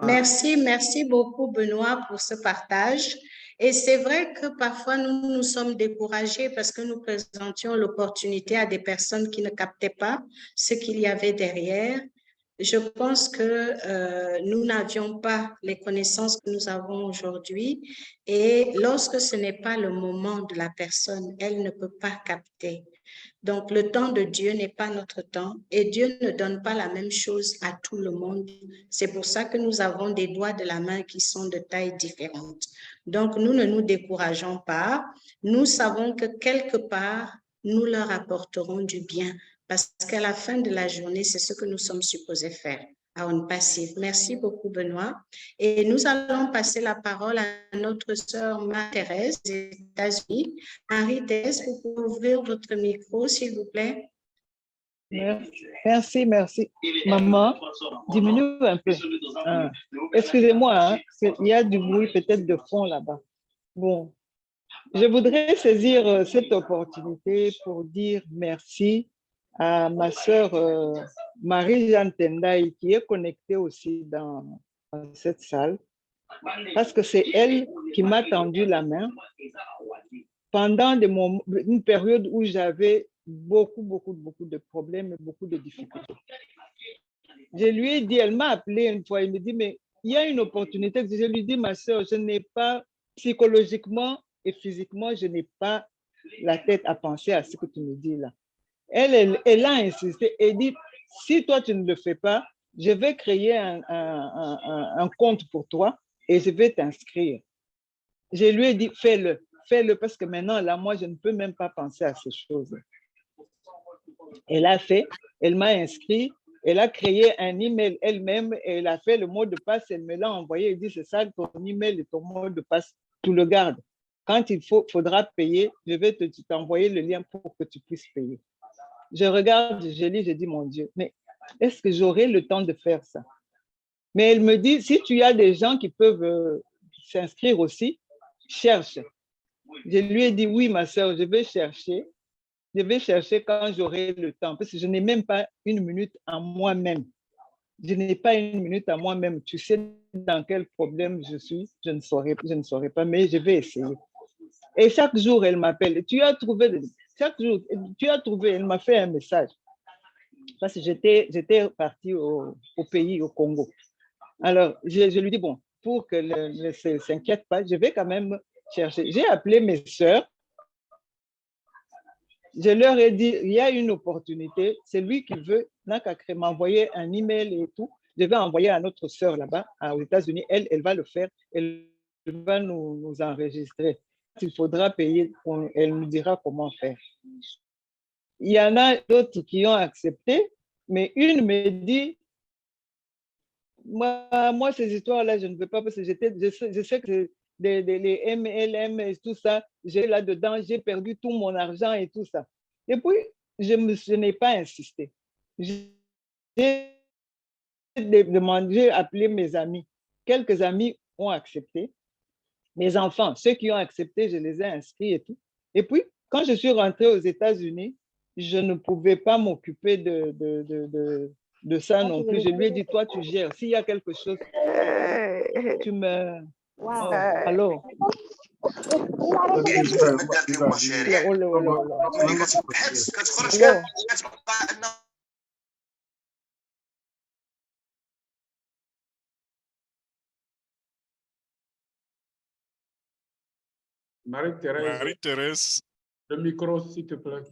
Merci beaucoup Benoît pour ce partage. Et c'est vrai que parfois nous sommes découragés parce que nous présentions l'opportunité à des personnes qui ne captaient pas ce qu'il y avait derrière. Je pense que nous n'avions pas les connaissances que nous avons aujourd'hui et lorsque ce n'est pas le moment de la personne, elle ne peut pas capter. Donc, le temps de Dieu n'est pas notre temps et Dieu ne donne pas la même chose à tout le monde. C'est pour ça que nous avons des doigts de la main qui sont de tailles différentes. Donc, nous ne nous décourageons pas. Nous savons que quelque part, nous leur apporterons du bien parce qu'à la fin de la journée, c'est ce que nous sommes supposés faire à On Passive. Merci beaucoup, Benoît. Et nous allons passer la parole à notre sœur Marie-Thérèse des États-Unis. Marie-Thérèse, vous pouvez ouvrir votre micro, s'il vous plaît. Merci. Maman, diminue un peu. Excusez-moi, hein, il y a du bruit peut-être de fond là-bas. Bon, je voudrais saisir cette opportunité pour dire merci à ma sœur Marie-Jeanne Tendai qui est connectée aussi dans cette salle parce que c'est elle qui m'a tendu la main pendant une période où j'avais beaucoup de problèmes et beaucoup de difficultés. Je lui ai dit, elle m'a appelé une fois, elle me dit, mais il y a une opportunité. Je lui ai dit, ma sœur, je n'ai pas, psychologiquement et physiquement, je n'ai pas la tête à penser à ce que tu me dis là. Elle a insisté et dit, si toi tu ne le fais pas, je vais créer un compte pour toi et je vais t'inscrire. Je lui ai dit, fais-le parce que maintenant, là, moi, je ne peux même pas penser à ces choses. Elle a fait, elle m'a inscrit, elle a créé un email elle-même, elle a fait le mot de passe, elle me l'a envoyé, elle dit, c'est ça, ton email et ton mot de passe, tu le gardes. Quand il faudra payer, je vais t'envoyer le lien pour que tu puisses payer. Je regarde, je lis, je dis, mon Dieu, mais est-ce que j'aurai le temps de faire ça? Mais elle me dit, si tu as des gens qui peuvent s'inscrire aussi, cherche. Je lui ai dit, oui, ma soeur, je vais chercher quand j'aurai le temps, parce que je n'ai même pas une minute à moi-même. Je n'ai pas une minute à moi-même. Tu sais dans quel problème je suis, je ne saurais pas, mais je vais essayer. Et chaque jour, elle m'appelle. Chaque jour, elle m'a fait un message. Parce que j'étais partie au pays, au Congo. Alors, je lui dis, bon, pour qu'elle ne s'inquiète pas, je vais quand même chercher. J'ai appelé mes sœurs. Je leur ai dit, il y a une opportunité. C'est lui qui veut, n'a qu'à m'envoyer un email et tout. Je vais envoyer à notre sœur là-bas, aux États-Unis. Elle va le faire. Elle va nous enregistrer. Il faudra payer, elle nous dira comment faire. Il y en a d'autres qui ont accepté, mais une me dit, moi ces histoires-là, je ne veux pas parce que je sais que les MLM et tout ça, j'ai là-dedans, j'ai perdu tout mon argent et tout ça. Et puis, je n'ai pas insisté. J'ai appelé mes amis. Quelques amis ont accepté. Mes enfants, ceux qui ont accepté, je les ai inscrits et tout. Et puis, quand je suis rentrée aux États-Unis, je ne pouvais pas m'occuper de ça non plus. Je lui ai dit, toi, tu gères. S'il y a quelque chose, tu me... Oh, alors, Marie-Thérèse, Marie-Thérèse. le micro, s'il te plaît.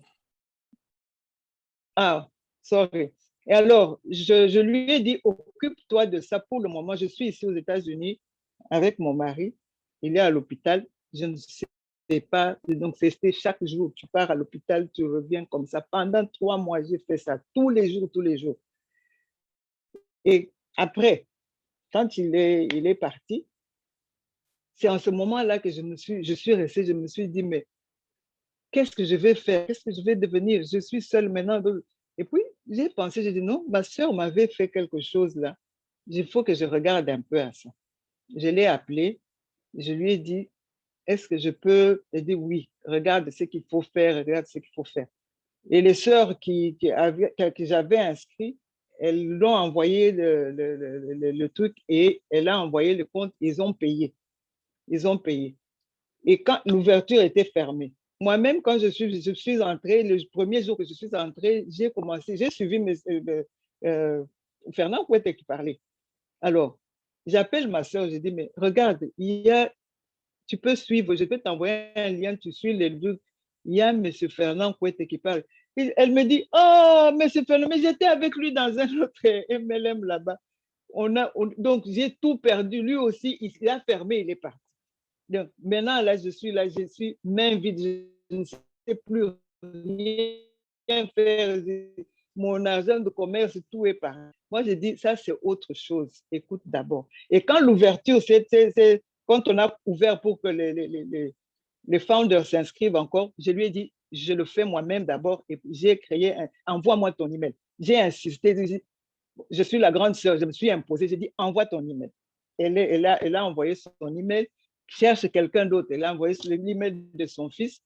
Ah, sorry. Et alors, je lui ai dit, occupe-toi de ça pour le moment. Je suis ici aux États-Unis avec mon mari. Il est à l'hôpital. Je ne sais pas. Donc, c'était chaque jour. Tu pars à l'hôpital, tu reviens comme ça. Pendant 3 mois, j'ai fait ça tous les jours, tous les jours. Et après, quand il est parti, c'est en ce moment-là que je suis restée, je me suis dit, mais qu'est-ce que je vais faire? Qu'est-ce que je vais devenir? Je suis seule maintenant. Et puis, j'ai pensé, j'ai dit, non, ma soeur m'avait fait quelque chose là. Il faut que je regarde un peu à ça. Je l'ai appelé, je lui ai dit, est-ce que je peux? Elle dit, oui, regarde ce qu'il faut faire, regarde ce qu'il faut faire. Et les sœurs que j'avais inscrites, elles l'ont envoyé le truc et elle a envoyé le compte, ils ont payé. Ils ont payé. Et quand l'ouverture était fermée, moi-même, quand je suis entrée, le premier jour que je suis entrée, j'ai suivi Fernand Kouette qui parlait. Alors, j'appelle ma soeur, je dis, mais regarde, tu peux suivre, je peux t'envoyer un lien, tu suis les deux. Il y a M. Fernand Kouette qui parle. Et elle me dit, oh, M. Fernand, mais j'étais avec lui dans un autre MLM là-bas. Donc, j'ai tout perdu. Lui aussi, il a fermé, il est parti. Donc, maintenant, là, je suis main vide, je ne sais plus rien faire. Mon argent de commerce, tout est parti. Moi, je dis, ça, c'est autre chose. Écoute d'abord. Et quand l'ouverture, c'est quand on a ouvert pour que les founders s'inscrivent encore, je lui ai dit, je le fais moi-même d'abord et j'ai créé envoie-moi ton email. J'ai insisté, je suis la grande sœur, je me suis imposée, j'ai dit, envoie ton email. Elle a envoyé son email, cherche quelqu'un d'autre, elle a envoyé l'email de son fils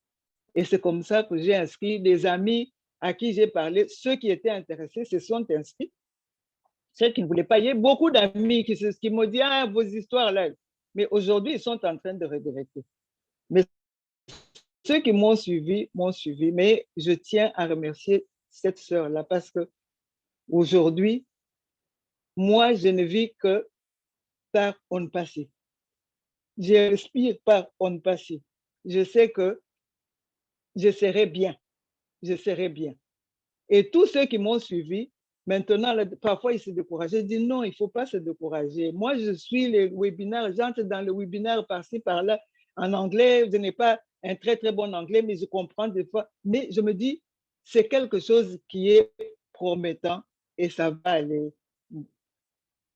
et c'est comme ça que j'ai inscrit des amis à qui j'ai parlé, ceux qui étaient intéressés se sont inscrits, ceux qui ne voulaient pas. Il y a beaucoup d'amis qui m'ont dit, ah, vos histoires là, mais aujourd'hui, ils sont en train de regretter. Mais ceux qui m'ont suivi, mais je tiens à remercier cette sœur-là parce que aujourd'hui, moi, je ne vis que par on passé. Je respire par on passé. Je sais que je serai bien. Je serai bien. Et tous ceux qui m'ont suivi, maintenant, parfois, ils se découragent. Je dis non, il ne faut pas se décourager. Moi, je suis les webinaires, j'entre dans le webinaire par-ci, par-là, en anglais. Je n'ai pas un très, très bon anglais, mais je comprends des fois. Mais je me dis, c'est quelque chose qui est promettant et ça va aller.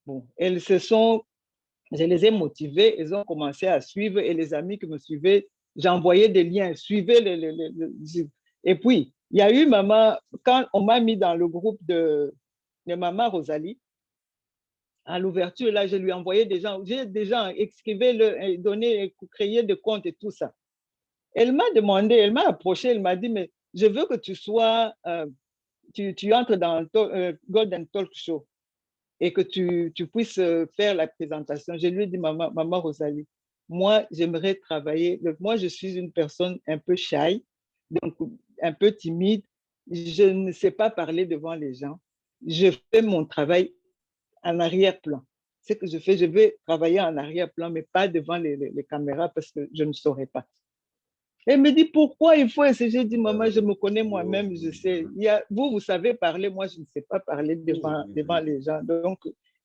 Bon, je les ai motivés, ils ont commencé à suivre et les amis qui me suivaient, j'envoyais des liens, suivez Et puis, il y a eu maman, quand on m'a mis dans le groupe de maman Rosalie, à l'ouverture, là, je lui envoyais des gens, écrivez-le, donnez, créez des comptes et tout ça. Elle m'a demandé, elle m'a approché, elle m'a dit, mais je veux que tu sois, tu entres dans le Golden Talk Show et que tu puisses faire la présentation. Je lui ai dit, maman Rosalie, moi, j'aimerais travailler. Moi, je suis une personne un peu shy, donc un peu timide. Je ne sais pas parler devant les gens. Je fais mon travail en arrière-plan. Ce que je fais, je vais travailler en arrière-plan, mais pas devant les caméras parce que je ne saurais pas. Elle me dit, pourquoi il faut essayer? J'ai dit, maman, je me connais moi-même, je sais. Vous savez parler, moi, je ne sais pas parler devant les gens. Donc,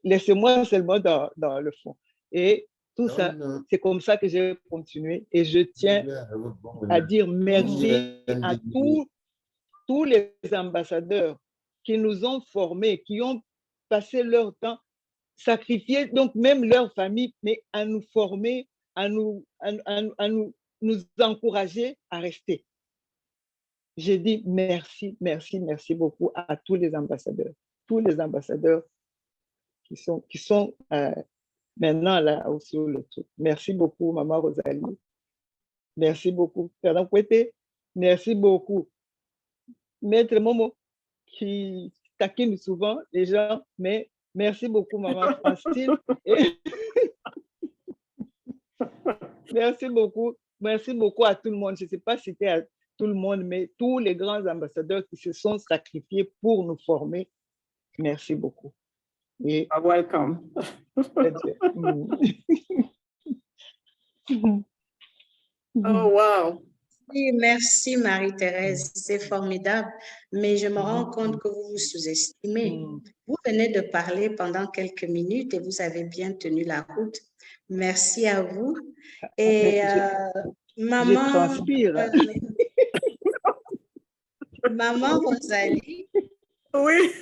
laissez-moi seulement dans le fond. Et tout ça, c'est comme ça que j'ai continué. Et je tiens à dire merci à tous les ambassadeurs qui nous ont formés, qui ont passé leur temps, sacrifié, donc même leur famille, mais à nous former, à nous encourager à rester. J'ai dit merci, merci, merci beaucoup à tous les ambassadeurs qui sont maintenant là sur le truc. Merci beaucoup, maman Rosalie. Merci beaucoup, Fernand Kouette. Merci beaucoup, Maître Momo, qui taquine souvent les gens, mais merci beaucoup, maman Francine. Merci beaucoup, merci beaucoup à tout le monde. Je ne sais pas si c'était à tout le monde, mais tous les grands ambassadeurs qui se sont sacrifiés pour nous former. Merci beaucoup. Et welcome. Oh, wow. Oui, merci Marie-Thérèse, c'est formidable, mais je me rends compte que vous vous sous-estimez. Vous venez de parler pendant quelques minutes et vous avez bien tenu la route. Merci à vous. Et maman, je transpire. Maman Rosalie. Oui.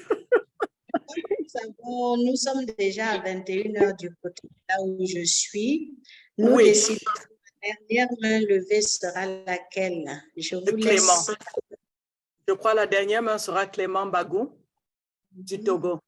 Nous sommes déjà à 21h du côté là où je suis. Nous Oui. décidons. La dernière main levée sera laquelle? Je vous laisse. Je crois la dernière main sera Clément Bagou du Togo.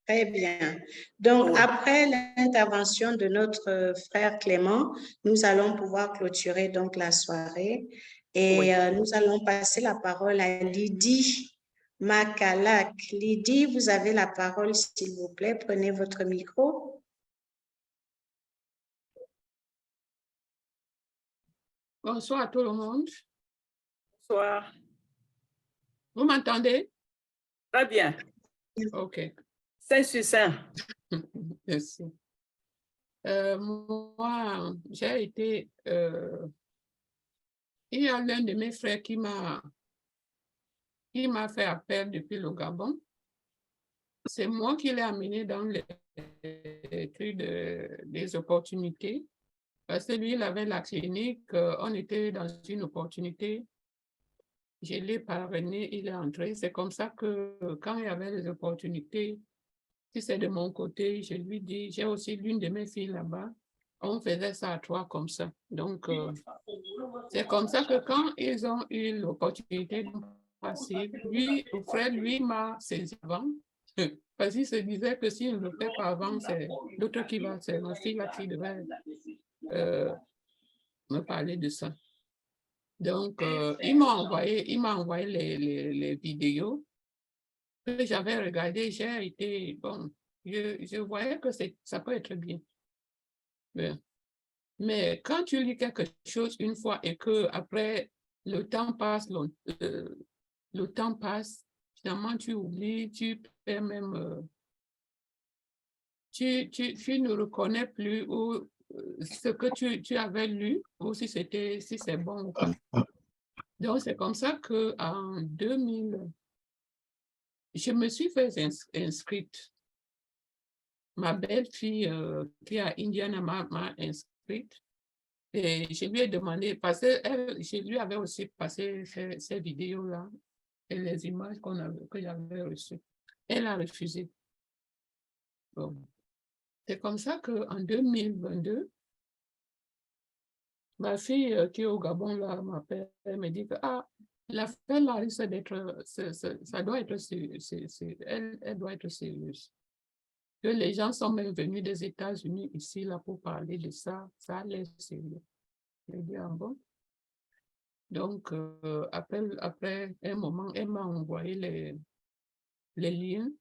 Très bien. Donc, après l'intervention de notre frère Clément, nous allons pouvoir clôturer donc la soirée et nous allons passer la parole à Lydie Makalak. Lydie, vous avez la parole, s'il vous plaît. Prenez votre micro. Bonsoir à tout le monde. Bonsoir. Vous m'entendez? Très bien. OK. C'est succinct. Merci. Moi, j'ai été... il y a l'un de mes frères qui m'a fait appel depuis le Gabon. C'est moi qui l'ai amené dans l'étude des opportunités. Parce que lui, il avait la clinique, on était dans une opportunité. Je l'ai parrainé, il est entré. C'est comme ça que quand il y avait des opportunités, si c'est de mon côté, je lui dis, j'ai aussi l'une de mes filles là-bas. On faisait ça à trois comme ça. Donc, c'est comme ça que quand ils ont eu l'opportunité de passer, lui, le frère, lui, m'a saisi avant. Parce qu'il se disait que s'il ne le fait pas avant, c'est l'autre qui va, c'est ma fille là qui devait me parler de ça. Donc, il m'a envoyé les vidéos que j'avais regardées. J'ai été, bon, je voyais que ça peut être bien. Mais quand tu lis quelque chose une fois et que après le temps passe, le temps passe, finalement tu oublies, tu perds même, tu ne reconnais plus ou ce que tu avais lu ou si c'est bon ou pas. Donc c'est comme ça que en 2000, je me suis fait inscrite. Ma belle-fille qui est à Indiana m'a inscrite. Et je lui ai demandé, parce que je lui avais aussi passé ces vidéos-là et les images que j'avais reçues. Elle a refusé. Bon. C'est comme ça qu'en 2022, ma fille qui est au Gabon là m'appelle, elle me dit que l'affaire là risque d'être, ça doit être, elle doit être sérieuse. Que les gens sont même venus des États-Unis ici là pour parler de ça, ça a l'air sérieux. Je dis, ah bon? Donc, après un moment, elle m'a envoyé les liens.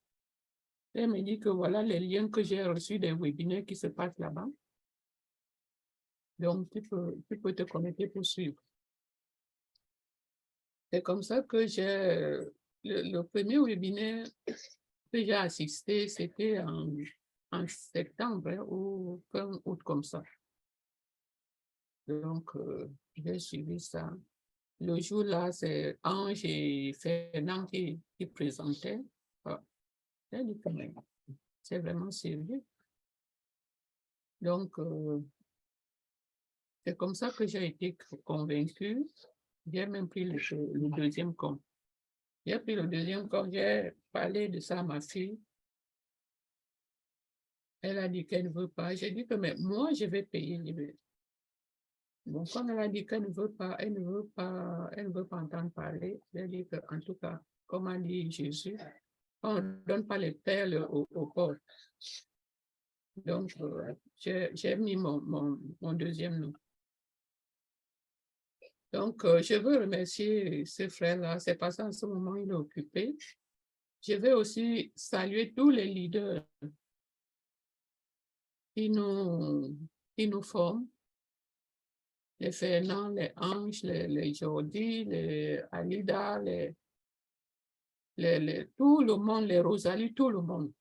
Elle me dit que voilà les liens que j'ai reçus des webinaires qui se passent là-bas. Donc, tu peux te connecter pour suivre. C'est comme ça que j'ai... Le premier webinaire que j'ai assisté, c'était en septembre ou fin août comme ça. Donc, j'ai suivi ça. Le jour-là, c'est Ange et Fernand qui présentaient. C'est vraiment sérieux. Donc, c'est comme ça que j'ai été convaincue. J'ai même pris le deuxième compte. J'ai pris le deuxième compte, j'ai parlé de ça à ma fille. Elle a dit qu'elle ne veut pas. J'ai dit que mais moi, je vais payer. Bon, comme elle a dit qu'elle ne veut pas, elle ne veut pas entendre parler. J'ai dit qu'en tout cas, comme a dit Jésus, on ne donne pas les perles aux pauvres. Donc, j'ai mis mon deuxième nom. Donc, je veux remercier ce frère-là. C'est parce qu'en ce moment, il est occupé. Je veux aussi saluer tous les leaders qui nous forment. les Fernand, les Ange, les Jordi, les Alida, tout le monde, les Rosalie, tout le monde.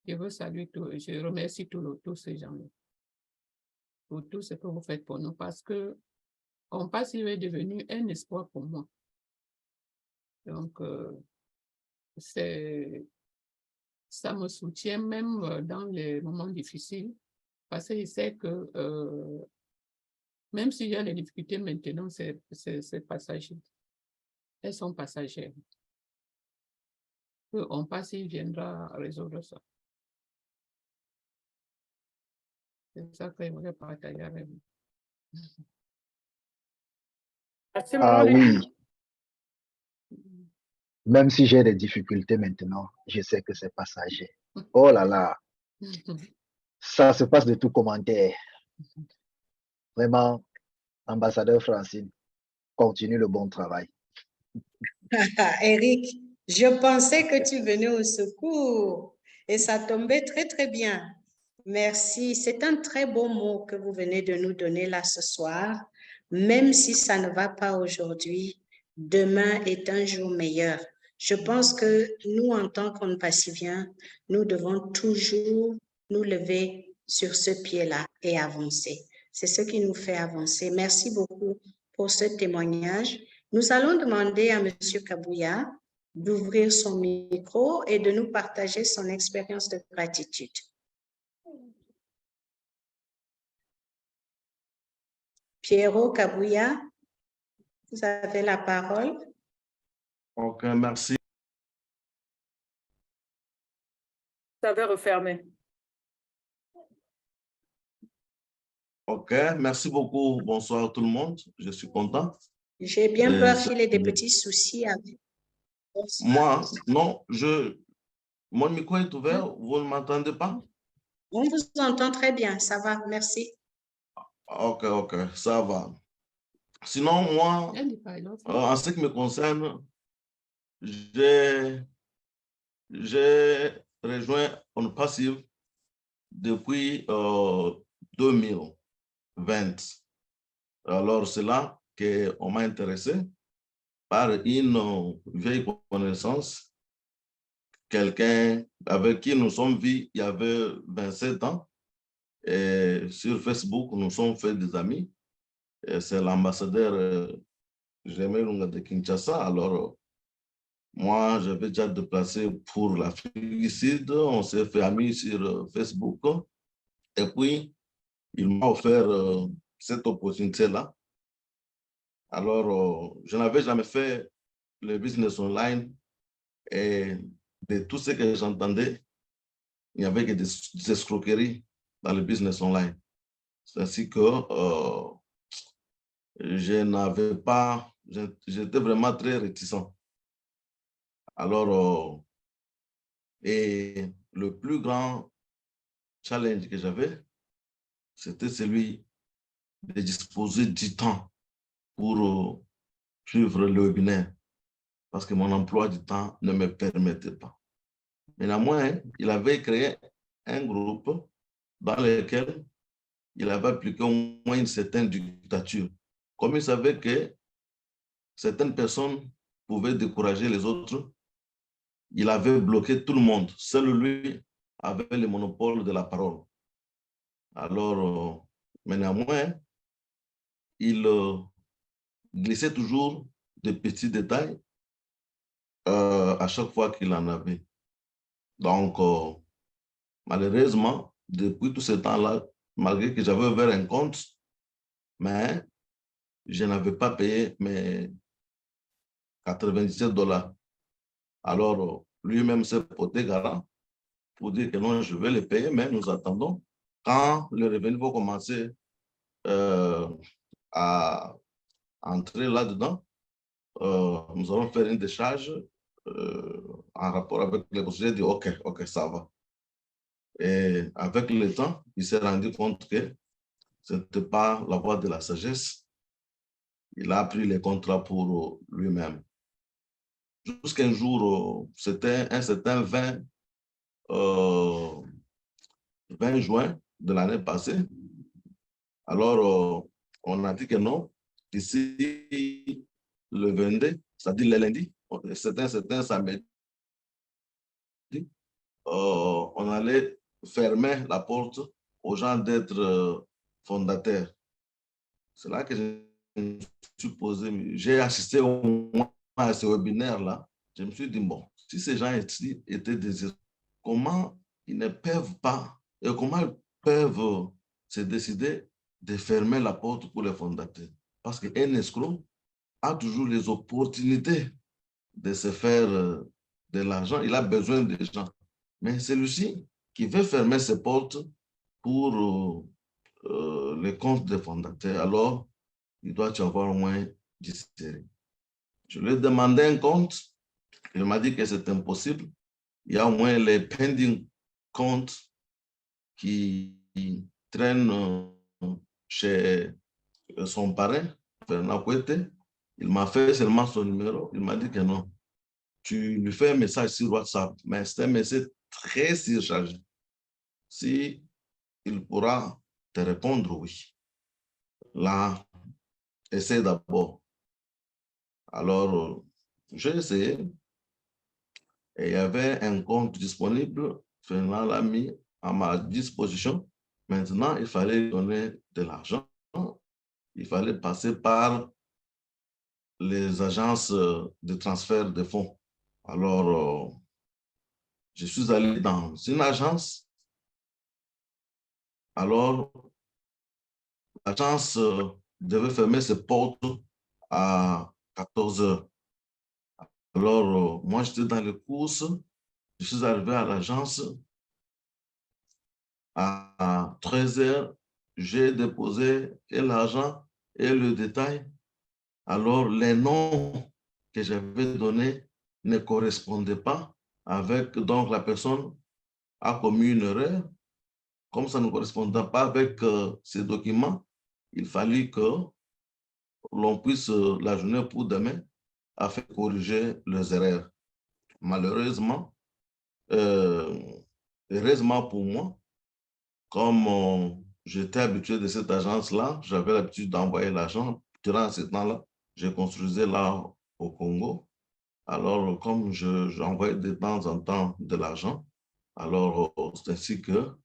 Je veux saluer je remercie tous ces gens-là pour tout ce que vous faites pour nous parce que Compassive est devenu un espoir pour moi. Donc, ça me soutient même dans les moments difficiles parce que je sais que même s'il y a des difficultés maintenant, c'est passager. Elles sont passagères. Compassive viendra résoudre ça. C'est ça que je voulais partager avec vous. Ah oui. Même si j'ai des difficultés maintenant, je sais que c'est passager. Oh là là. Ça se passe de tout commentaire. Vraiment, ambassadeur Francine, continue le bon travail. Eric, je pensais que tu venais au secours et ça tombait très, très bien. Merci. C'est un très beau mot que vous venez de nous donner là ce soir. Même si ça ne va pas aujourd'hui, demain est un jour meilleur. Je pense que nous, en tant qu'Compassiviens, nous devons toujours nous lever sur ce pied-là et avancer. C'est ce qui nous fait avancer. Merci beaucoup pour ce témoignage. Nous allons demander à M. Kabouya d'ouvrir son micro et de nous partager son expérience de gratitude. Pierrot Kabouya, vous avez la parole. Ok, merci. Vous avez refermé. Ok, merci beaucoup. Bonsoir tout le monde. Je suis content. J'ai bien peur qu'il ait des petits soucis avec. Moi, non, mon micro est ouvert. Vous ne m'entendez pas? On vous entend très bien. Ça va, merci. Ok, ça va. Sinon, moi, en ce qui me concerne, j'ai rejoint Compassive depuis 2020. Alors, c'est là qu'on m'a intéressé par une vieille connaissance, quelqu'un avec qui nous sommes vus il y avait 27 ans. Et sur Facebook, nous sommes fait des amis. C'est l'ambassadeur Jaime Lunga de Kinshasa. Alors, moi, j'avais déjà déplacé pour l'Afrique du Sud. On s'est fait amis sur Facebook. Et puis, il m'a offert cette opportunité-là. Alors, je n'avais jamais fait le business online et de tout ce que j'entendais, il n'y avait que des escroqueries dans le business online. C'est ainsi que j'étais vraiment très réticent. Alors, et le plus grand challenge que j'avais, c'était celui de disposer du temps pour suivre le webinaire, parce que mon emploi du temps ne me permettait pas. Mais néanmoins, il avait créé un groupe dans lequel il avait appliqué au moins une certaine dictature. Comme il savait que certaines personnes pouvaient décourager les autres, il avait bloqué tout le monde. Seul lui avait le monopole de la parole. Alors, mais néanmoins, il glissait toujours des petits détails à chaque fois qu'il en avait. Donc, malheureusement, depuis tout ce temps-là, malgré que j'avais ouvert un compte, mais je n'avais pas payé mes $97. Alors, lui-même s'est porté garant pour dire que non, je vais les payer, mais nous attendons. Quand le revenu va commencer à entrer là-dedans, nous allons faire une décharge en rapport avec les procédures. Dit OK, ça va. Et avec le temps, il s'est rendu compte que ce n'était pas la voie de la sagesse. Il a pris les contrats pour lui-même. Jusqu'un jour, c'était un certain 20 juin de l'année passée. Alors, on a dit que non, d'ici le 22, c'est-à-dire le lundi, certains samedi, on allait fermer la porte aux gens d'être fondateurs. C'est là que je me suis posé, j'ai assisté au moins à ce webinaire-là. Je me suis dit, bon, si ces gens étaient désireux, comment ils ne peuvent pas, et comment ils peuvent se décider de fermer la porte pour les fondateurs? Parce qu'un escroc a toujours les opportunités de se faire de l'argent. Il a besoin de gens. Mais celui-ci qui veut fermer ses portes pour les comptes des fondateurs, alors il doit y avoir au moins 10 séries. Je lui ai demandé un compte. Il m'a dit que c'est impossible. Il y a au moins les pending comptes qui traînent chez son parrain, Fernand Kouete. Il m'a fait seulement son numéro. Il m'a dit que non. Tu lui fais un message sur WhatsApp, mais c'est un message très surchargé. Si il pourra te répondre oui. Là, essaie d'abord. Alors, j'ai essayé. Et il y avait un compte disponible. Fernand l'a mis à ma disposition. Maintenant, il fallait donner de l'argent. Il fallait passer par les agences de transfert de fonds. Alors, je suis allé dans une agence. Alors, l'agence devait fermer ses portes à 14 heures. Alors, moi, j'étais dans les courses. Je suis arrivé à l'agence à 13 heures. J'ai déposé l'argent et le détail. Alors, les noms que j'avais donnés ne correspondaient pas avec, donc la personne a commis une erreur. Comme ça ne correspondait pas avec ces documents, il fallait que l'on puisse la journée pour demain afin de corriger les erreurs. Malheureusement, heureusement pour moi, comme j'étais habitué de cette agence-là, j'avais l'habitude d'envoyer l'argent. Durant ce temps-là, je construisais là au Congo. Alors, comme j'envoyais de temps en temps de l'argent, alors c'est ainsi que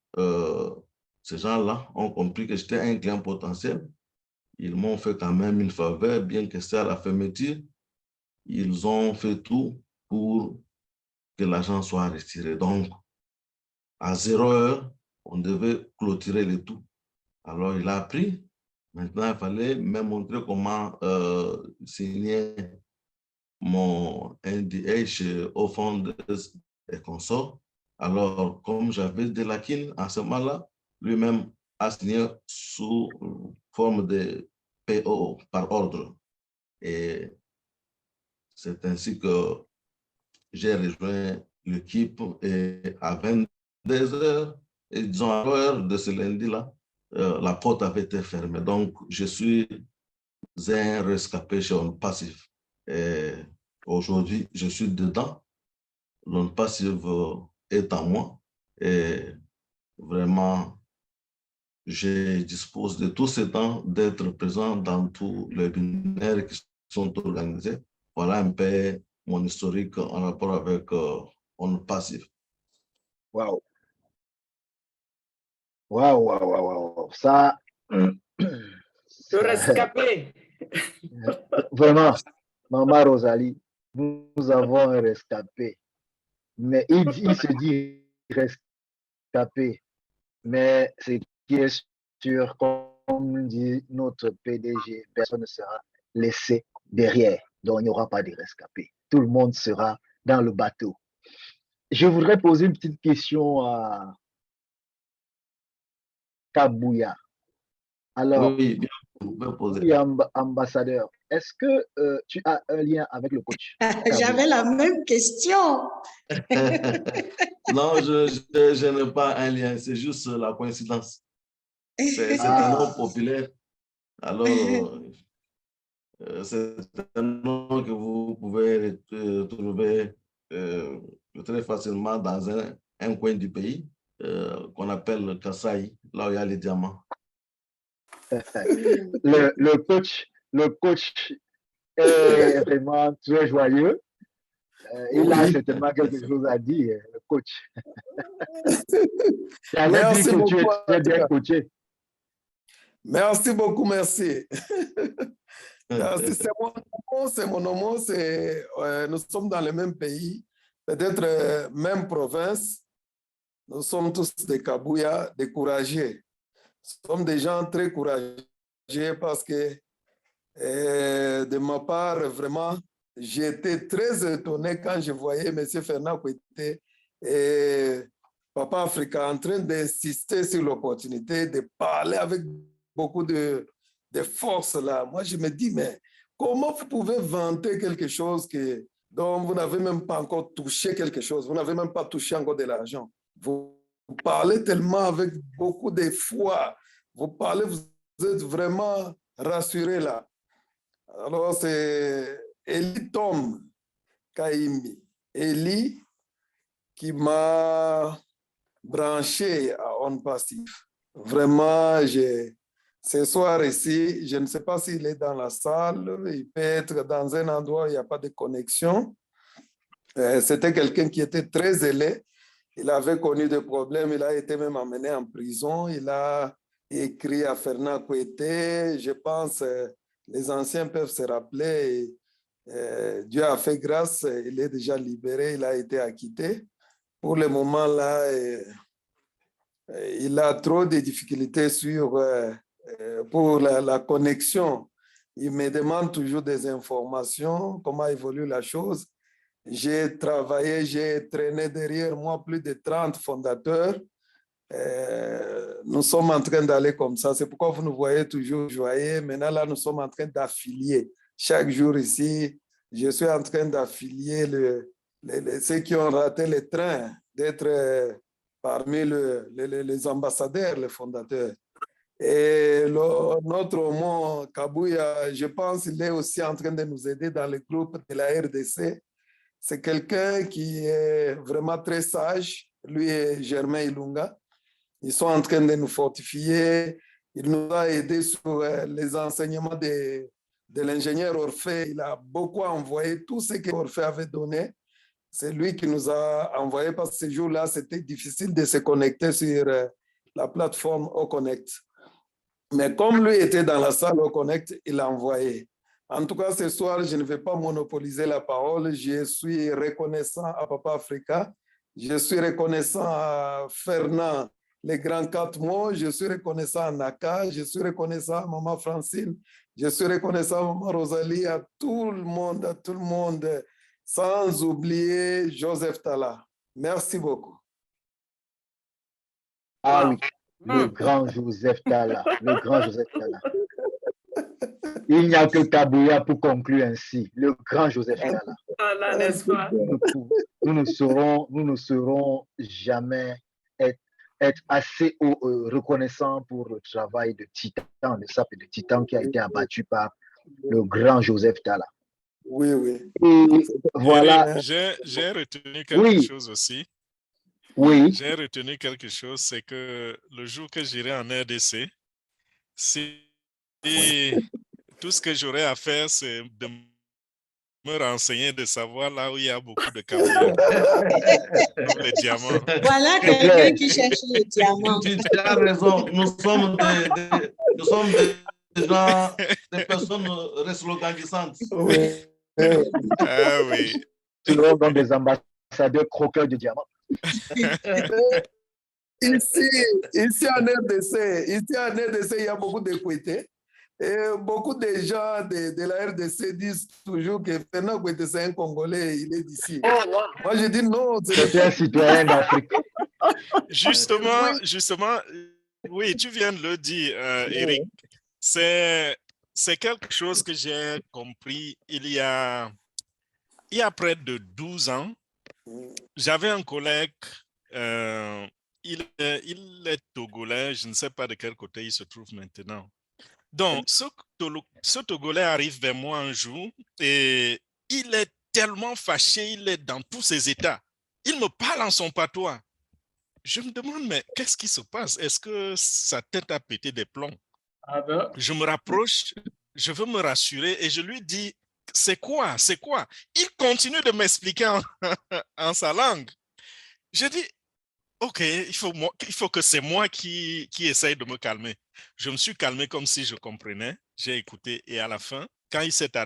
ces gens-là ont compris que j'étais un client potentiel. Ils m'ont fait quand même une faveur, bien que c'était à la fermeture. Ils ont fait tout pour que l'argent soit retiré. Donc, à 0 heure, on devait clôturer le tout. Alors, il a appris. Maintenant, il fallait me montrer comment signer mon NDA chez Offenders et consorts. Alors, comme j'avais des lacunes à ce moment-là, lui-même a signé sous forme de PO par ordre. Et c'est ainsi que j'ai rejoint l'équipe et à 22 heures, et disons à l'heure de ce lundi-là, la porte avait été fermée. Donc, je suis un rescapé chez On Passif. Et aujourd'hui, je suis dedans. On Passif est en moi. Et vraiment, je dispose de tout ce temps d'être présent dans tous les webinaires qui sont organisés. Voilà un peu mon historique en rapport avec On Passif. Waouh. Waouh, waouh, waouh, waouh. Ça. Le rescapé. Vraiment, Maman Rosalie, nous avons un rescapé. Mais il se dit rescapé. Mais ce qui est sûr, comme dit notre PDG, personne ne sera laissé derrière. Donc, il n'y aura pas de rescapé. Tout le monde sera dans le bateau. Je voudrais poser une petite question à Kabouya. Alors, oui, bien, vous pouvez poser. Ambassadeur, est-ce que tu as un lien avec le coach? J'avais la même question. Non, je n'ai pas un lien, c'est juste la coïncidence. C'est un nom populaire. Alors, c'est un nom que vous pouvez trouver très facilement dans un coin du pays qu'on appelle Kasaï, là où il y a les diamants. le coach est vraiment très joyeux. Il a certainement quelque chose à dire, le coach. Merci dit que beaucoup. tu es très bien coaché. Merci beaucoup, merci. Merci, c'est mon nom, nous sommes dans le même pays, peut-être même province. Nous sommes tous des Kabouya, des courageux. Nous sommes des gens très courageux parce que, de ma part, vraiment, j'étais très étonné quand je voyais M. Fernand Kouété et Papa Africa en train d'insister sur l'opportunité de parler avec beaucoup de force là. Moi, je me dis, mais comment vous pouvez vanter quelque chose dont vous n'avez même pas encore touché quelque chose, vous n'avez même pas touché encore de l'argent. Vous parlez tellement avec beaucoup de foi, vous êtes vraiment rassuré là. Alors, c'est Eli Tom Kaimi, Eli qui m'a branché à On Passif. Vraiment, ce soir ici, je ne sais pas s'il est dans la salle, il peut être dans un endroit où il n'y a pas de connexion. C'était quelqu'un qui était très zélé. Il avait connu des problèmes, il a été même emmené en prison. Il a écrit à Fernand Kouété. Je pense, les anciens peuvent se rappeler. Dieu a fait grâce, il est déjà libéré, il a été acquitté. Pour le moment là, il a trop de difficultés pour la connexion. Il me demande toujours des informations, comment évolue la chose. J'ai travaillé, j'ai traîné derrière moi plus de 30 fondateurs. Nous sommes en train d'aller comme ça. C'est pourquoi vous nous voyez toujours joyeux. Maintenant, là, nous sommes en train d'affilier. Chaque jour ici, je suis en train d'affilier ceux qui ont raté le train, d'être parmi les ambassadeurs, les fondateurs. Et notre homme, Kabouya, je pense qu'il est aussi en train de nous aider dans le groupe de la RDC. C'est quelqu'un qui est vraiment très sage. Lui et Germain Ilunga. Ils sont en train de nous fortifier. Il nous a aidés sur les enseignements de l'ingénieur Orphée. Il a beaucoup envoyé tout ce que Orphée avait donné. C'est lui qui nous a envoyé parce que ce jour-là, c'était difficile de se connecter sur la plateforme OConnect. Mais comme lui était dans la salle OConnect, il a envoyé. En tout cas, ce soir, je ne vais pas monopoliser la parole. Je suis reconnaissant à Papa Africa. Je suis reconnaissant à Fernand, les grands 4 mots. Je suis reconnaissant à Naka. Je suis reconnaissant à Maman Francine. Je suis reconnaissant à Maman Rosalie, à tout le monde, sans oublier Joseph Tala. Merci beaucoup. Ah oui, le grand Joseph Tala, le grand Joseph Tala. Il n'y a que Kabouya pour conclure ainsi, le grand Joseph Tala. Voilà, n'est-ce pas? Nous ne serons jamais être assez reconnaissants pour le travail de Titan, le sap de Titan qui a été abattu par le grand Joseph Tala. Oui, oui. Et voilà. J'ai retenu quelque chose aussi. Oui. J'ai retenu quelque chose, c'est que le jour que j'irai en RDC, tout ce que j'aurai à faire, c'est de me renseigner, de savoir là où il y a beaucoup de Kabouya. Les diamants. Voilà quelqu'un qui cherche les diamants. Tu as raison. Nous sommes des gens, des personnes resloganissantes. Oui. Ah oui. Nous serons donc des ambassadeurs croqueurs de diamants. Ici en RDC, il y a beaucoup d'équité. Et beaucoup de gens de la RDC disent toujours que Fernand Kouété, c'est un Congolais, il est d'ici. Moi, je dis non. C'est un citoyen d'Afrique. Justement, oui, tu viens de le dire, Eric. C'est quelque chose que j'ai compris il y a près de 12 ans. J'avais un collègue, il est togolais, je ne sais pas de quel côté il se trouve maintenant. Donc, ce Togolais arrive vers moi un jour et il est tellement fâché, il est dans tous ses états. Il me parle en son patois. Je me demande, mais qu'est-ce qui se passe? Est-ce que sa tête a pété des plombs? Ah ben. Je me rapproche, je veux me rassurer et je lui dis, c'est quoi? C'est quoi? Il continue de m'expliquer en sa langue. Je dis, OK, il faut que c'est moi qui essaye de me calmer. Je me suis calmé comme si je comprenais. J'ai écouté et à la fin, quand il s'est arrêté,